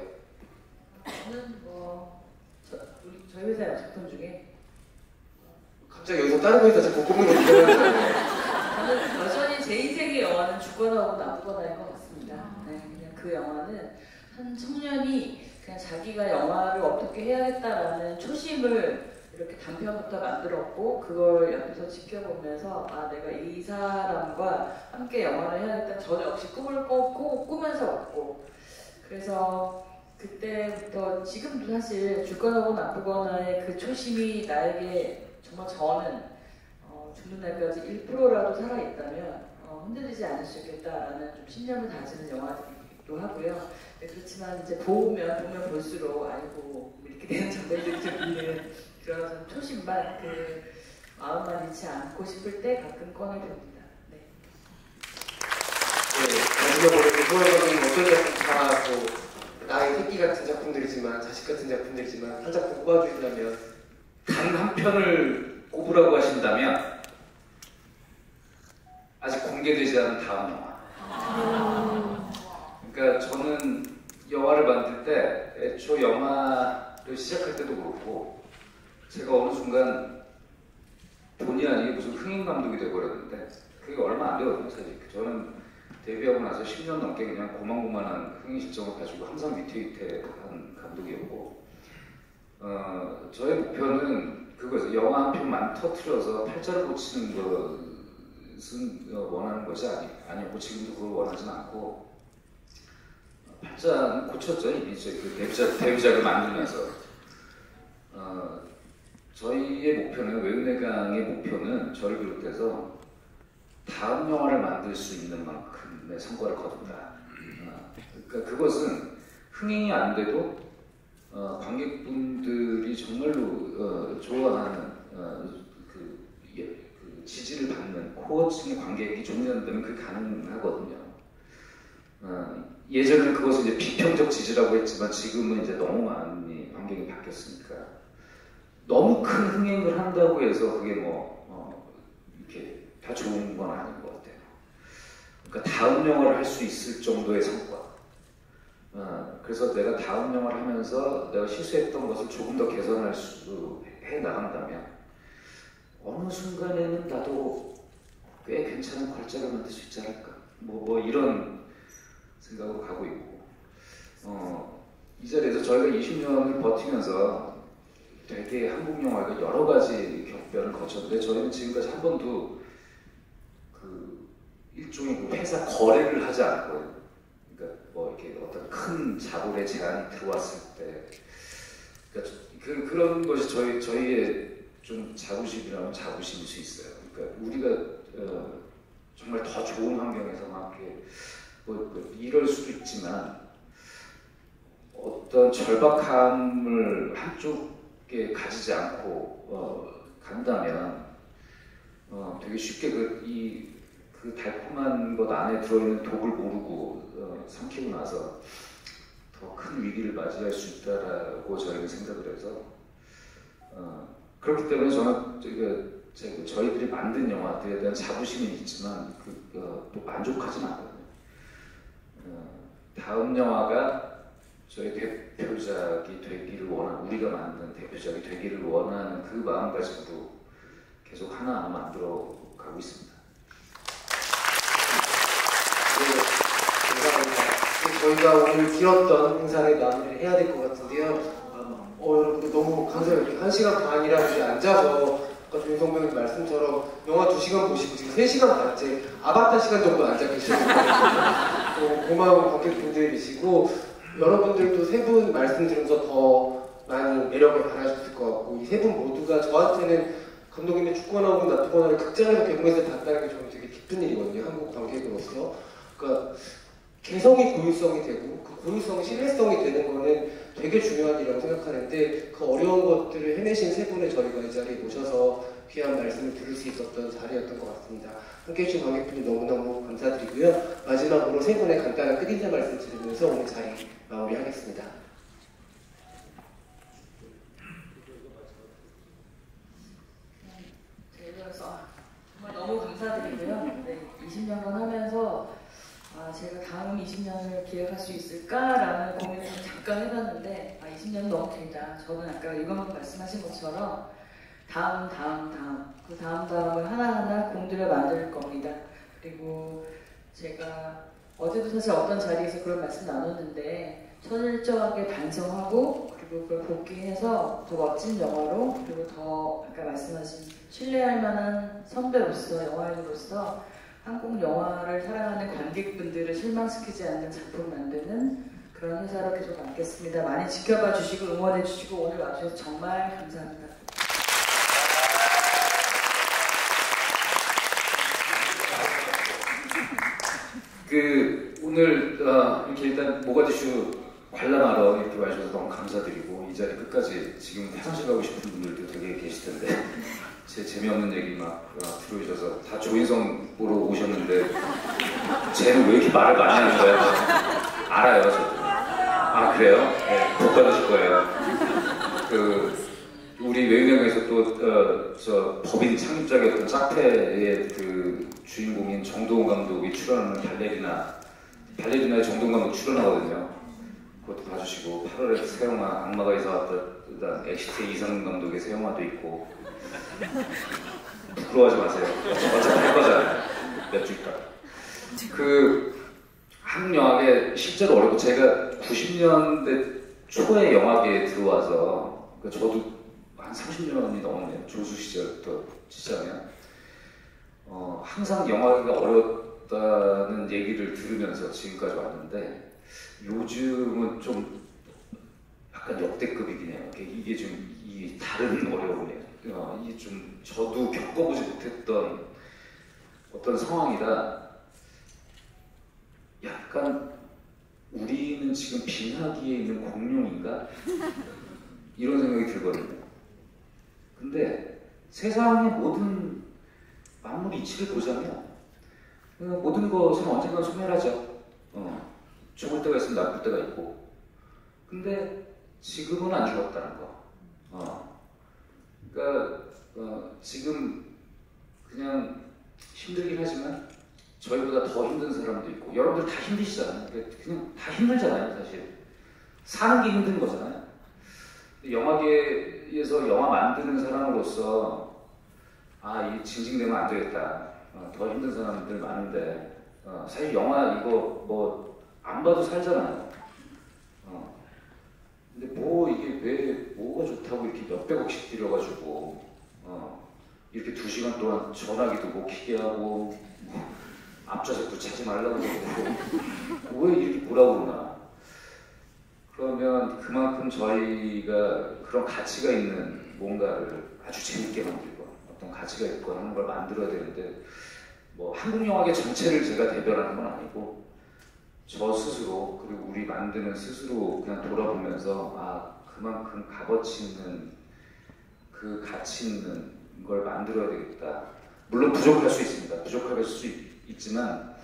S4: 저는 저희 회사 작품 중에
S1: 갑자기 여기서 다른 회사 자꾸 꼽는 거 있잖아요.
S4: 저는 여전히 제 인생의 영화는 죽거나 하고 나쁘거나인 것 같습니다. 네, 그냥 그 영화는 한 청년이 그냥 자기가 영화를 어떻게 해야겠다라는 초심을 이렇게 단편부터 만들었고 그걸 옆에서 지켜보면서 내가 이 사람과 함께 영화를 해야겠다는 저 역시 꿈을 꾸면서 왔고, 그래서 그때부터 지금도 사실 죽거나 하고 나쁘거나의 그 초심이 나에게 정말 저는 죽는 날까지 1%라도 살아있다면 흔들리지 않을 수 있겠다라는 좀 신념을 다지는 영화이기도 하고요. 네, 그렇지만 이제 보면 볼수록 아이고 이렇게 되는 장면들이 좀 있는 그런 초심만, 그 마음만 잃지 않고 싶을 때 가끔 꺼내봅니다. 네.
S1: 마지막으로 소영 감독님 어떤 작품 다 나의 새끼 같은 작품들이지만 자식 같은 작품들이지만 한 작품 꼽아주신다면
S2: 단 한 편을 꼽으라고 하신다면 아직 공개되지 않은 다음 영화. 그러니까 저는 영화를 만들 때 애초 영화를 시작할 때도 그렇고 제가 어느 순간 본의 아니게 무슨 흥행 감독이 돼버렸는데 그게 얼마 안 되거든요. 사실 저는 데뷔하고 나서 10년 넘게 그냥 고만고만한 흥행 실적을 가지고 항상 위태위태한 감독이었고 저의 목표는 그거죠. 영화 한 편만 터트려서 팔자를 고치는 것은 원하는 것이 아니었고 지금도 그걸 원하지는 않고 팔자는 고쳤죠. 이미 그 데뷔작을 만들면서 저희의 목표는, 외은의 강의 목표는 저를 비롯해서 다음 영화를 만들 수 있는 만큼의 성과를 거둔다. 그러니까 그것은 흥행이 안 돼도 관객분들이 정말로 좋아하는 그 지지를 받는 코어층의 관객이 존재한다면 그게 가능하거든요. 예전에는 그것을 이제 비평적 지지라고 했지만 지금은 이제 너무 많이 환경이 바뀌었으니까 너무 큰 흥행을 한다고 해서 그게 이렇게 다 좋은 건 아닌 것 같아요. 그러니까 다음 영화를 할 수 있을 정도의 성과. 그래서 내가 다음 영화를 하면서 내가 실수했던 것을 조금 더 개선할 수 해 나간다면 어느 순간에는 나도 꽤 괜찮은 걸작을 만들 수 있지 않을까. 이런 생각으로 가고 있고 이 자리에서 저희가 20년을 버티면서 되게 한국 영화가 여러 가지 격변을 거쳤는데 저희는 지금까지 한 번도 그 일종의 그 회사 거래를 하지 않았거든요. 그러니까 뭐 이렇게 어떤 큰 자본의 제안이 들어왔을 때, 그러니까 그런 것이 저희의 좀 자부심이라면 자부심일 수 있어요. 그러니까 우리가 정말 더 좋은 환경에서 막 이렇게 뭐 이럴 수도 있지만 어떤 절박함을 한쪽에 가지지 않고 간다면 되게 쉽게 그 달콤한 것 안에 들어있는 독을 모르고 삼키고 나서 더 큰 위기를 맞이할 수 있다라고 저희는 생각을 해서 그렇기 때문에 저는 저희들이 만든 영화들에 대한 자부심은 있지만 또 만족하진 않거든요. 다음 영화가 저희 대표작이 되기를 원하는, 우리가 만든 대표작이 되기를 원하는 그 마음가짐으로 계속 하나하나 만들어 가고 있습니다.
S1: 저희가 오늘 길었던 행사를 마무리를 해야 될 것 같은데요. 여러분 너무 감사해요. 이렇게 1시간 반이나 이렇게 앉아서 아까 조인성 배우님 말씀처럼 영화 2시간 보시고 지금 3시간 반째 아바타 시간 정도 앉아 계시는 고마운 관객분들이시고 여러분들도 세 분 말씀 들으면서 더 많이 매력을 발하셨을 것 같고 이 세 분 모두가 저한테는 감독님의 죽거나 혹은 나쁘거나를 극장에서 개봉해서 봤다는 게 저는 되게 기쁜 일이거든요. 한국 관객으로서. 그러니까 개성이 고유성이 되고 그 고유성이 신뢰성이 되는 거는 되게 중요한 일이라고 생각하는데 그 어려운 것들을 해내신 세 분을 저희가 이 자리에 모셔서 귀한 말씀을 들을 수 있었던 자리였던 것 같습니다. 함께해 주신 관객분들 너무너무 감사드리고요. 마지막으로 세 분의 간단한 끝인사 말씀 드리면서 오늘 자리 마무리하겠습니다.
S4: 그래서 정말 너무 감사드리고요. 네, 20년간 하면서 제가 다음 20년을 기획할 수 있을까라는 고민을 잠깐 해봤는데 20년은 너무 길다. 저는 아까 이광훈 말씀하신 것처럼 그 다음을 하나하나 공들여 만들 겁니다. 그리고 제가 어제도 사실 어떤 자리에서 그런 말씀 나눴는데 철저하게 반성하고 그리고 그걸 복귀해서 더 멋진 영화로 그리고 더 아까 말씀하신 신뢰할 만한 선배로서 영화인으로서 한국 영화를 사랑하는 관객분들을 실망시키지 않는 작품 만드는 그런 회사로 계속 남겠습니다. 많이 지켜봐 주시고 응원해 주시고 오늘 와주셔서 정말 감사합니다.
S2: 오늘 이렇게 일단 모가디슈 관람하러 이렇게 와주셔서 너무 감사드리고 이 자리 끝까지 지금 화장실 가고 싶은 분들도 되게 계실 텐데 제 재미없는 얘기 막 들어주셔서 다 조인성 보러 오셨는데 쟤는 왜 이렇게 말을 많이 하는 거야? 알아요, 저도. 그래요? 네, 복 받으실 거예요. 우리 외유명에서 또 저 법인 창립작이었던 짝패의 그 주인공인 정동원 감독이 출연하는 발레리나의 정동원 감독 출연하거든요. 그것도 봐주시고 8월에 새 영화 악마가 이사 왔다 엑시트 이상훈 감독의 새 영화도 있고 부끄러워하지 마세요. 어차피 할 거잖아요. 몇 주 있다. 한국 영화계 실제로 어렵고 제가 90년대 초에 영화계에 들어와서 저도 한 30년이 넘었네요. 조수 시절부터 시작하면 항상 영화계가 어렵다는 얘기를 들으면서 지금까지 왔는데 요즘은 좀 약간 역대급이긴 해요. 이게 좀 이 다른 어려움이에요. 이게 좀 저도 겪어보지 못했던 어떤 상황이라 약간 우리는 지금 빙하기에 있는 공룡인가? 이런 생각이 들거든요. 근데 세상의 모든 만물 이치를 보자면 모든 것은 언젠가 소멸하죠. 좋을 때가 있으면 나쁠 때가 있고. 근데 지금은 안 죽었다는 거. 그러니까 지금 그냥 힘들긴 하지만 저희보다 더 힘든 사람도 있고 여러분들 다 힘드시잖아요. 그냥 다 힘들잖아요, 사실. 사는 게 힘든 거잖아요. 영화계에서 영화 만드는 사람으로서 이 징징대면 안 되겠다. 더 힘든 사람들 많은데 사실 영화 이거 뭐 안 봐도 살잖아요. 근데 뭐 이게 왜 뭐가 좋다고 이렇게 몇백억씩 들여가지고 이렇게 2시간 동안 전화기도 못 켜게 하고 뭐 앞좌석도 차지 말라고 그러고 왜 이렇게 뭐라고 그러나. 그러면 그만큼 저희가 그런 가치가 있는 뭔가를 아주 재밌게 만들고 어떤 가치가 있고 하는 걸 만들어야 되는데 뭐 한국 영화계 전체를 제가 대변하는 건 아니고 저 스스로 그리고 우리 만드는 스스로 그냥 돌아보면서 아 그만큼 값어치 있는 그 가치 있는 걸 만들어야 되겠다. 물론 부족할 수 있습니다. 부족할 수 있지만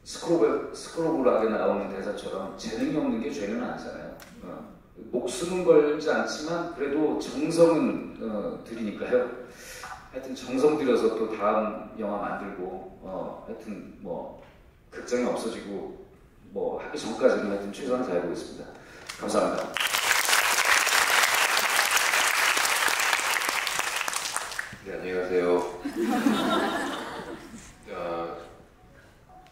S2: 스크로블하게 나오는 대사처럼 재능이 없는 게 죄는 아니잖아요. 목숨은 걸지 않지만 그래도 정성은 들이니까요. 하여튼 정성 들여서 또 다음 영화 만들고 하여튼 뭐 극장이 없어지고 뭐 하기 전까지는 하여튼 최선을 다해보겠습니다. 감사합니다.
S3: 네, 안녕하세요.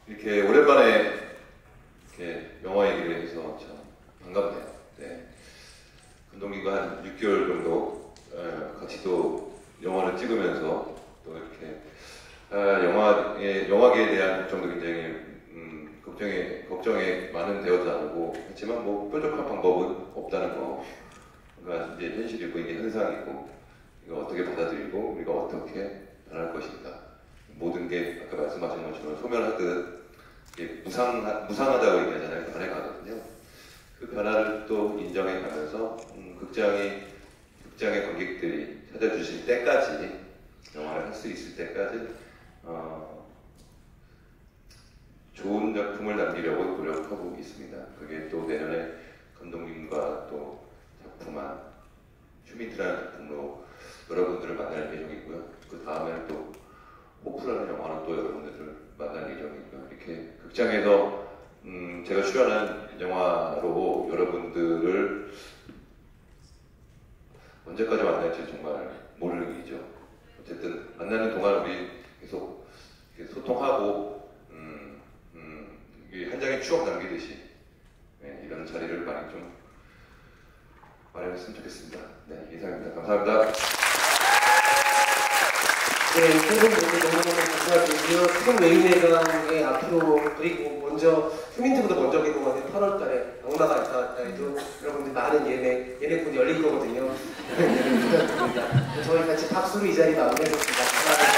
S3: 이렇게 오랜만에 이렇게 영화 얘기를 해서 참 반갑네요. 네. 감독님과 한 6개월 정도 같이 또 영화를 찍으면서 또 이렇게 영화계에 대한 걱정도 굉장히 걱정에 많은 대화도 나누고 했지만 뭐 뾰족한 방법은 없다는 거. 그러니까 이제 현실이고 이게 현상이고 이거 어떻게 받아들이고 우리가 어떻게 변할 것인가. 모든 게 아까 말씀하신 것처럼 소멸하듯 이게 무상하다고 얘기하잖아요. 변해가거든요. 그 변화를 또 인정해가면서 극장의 관객들이 찾아주실 때까지 영화를 할 수 있을 때까지 좋은 작품을 남기려고 노력하고 있습니다. 그게 또 내년에 감독님과 또 작품한 휴민트라는 작품으로 여러분들을 만날 예정이고요. 그 다음에는 또 호프라는 영화는 또 여러분들을 만날 예정이고요. 이렇게 극장에서 제가 출연한 영화로 여러분들을 언제까지 만날지 정말 모르는 일이죠. 어쨌든 만나는 동안 우리 계속 소통하고 한 장의 추억 남기듯이 이런 자리를 많이 좀 마련했으면 좋겠습니다. 네, 이상입니다. 감사합니다.
S1: 네, 세분 모두 너무너무 감사드리고요. 큰 웨이메강의 앞으로 그리고 먼저 휴민트보다 먼저 개봉하는 8월달에 악마가 있다에도 여러분들 많은 예매콘이 열릴 거거든요. 예매 부탁드립니다. 저희 같이 박수로 이 자리 마무리하겠습니다. 감사합니다.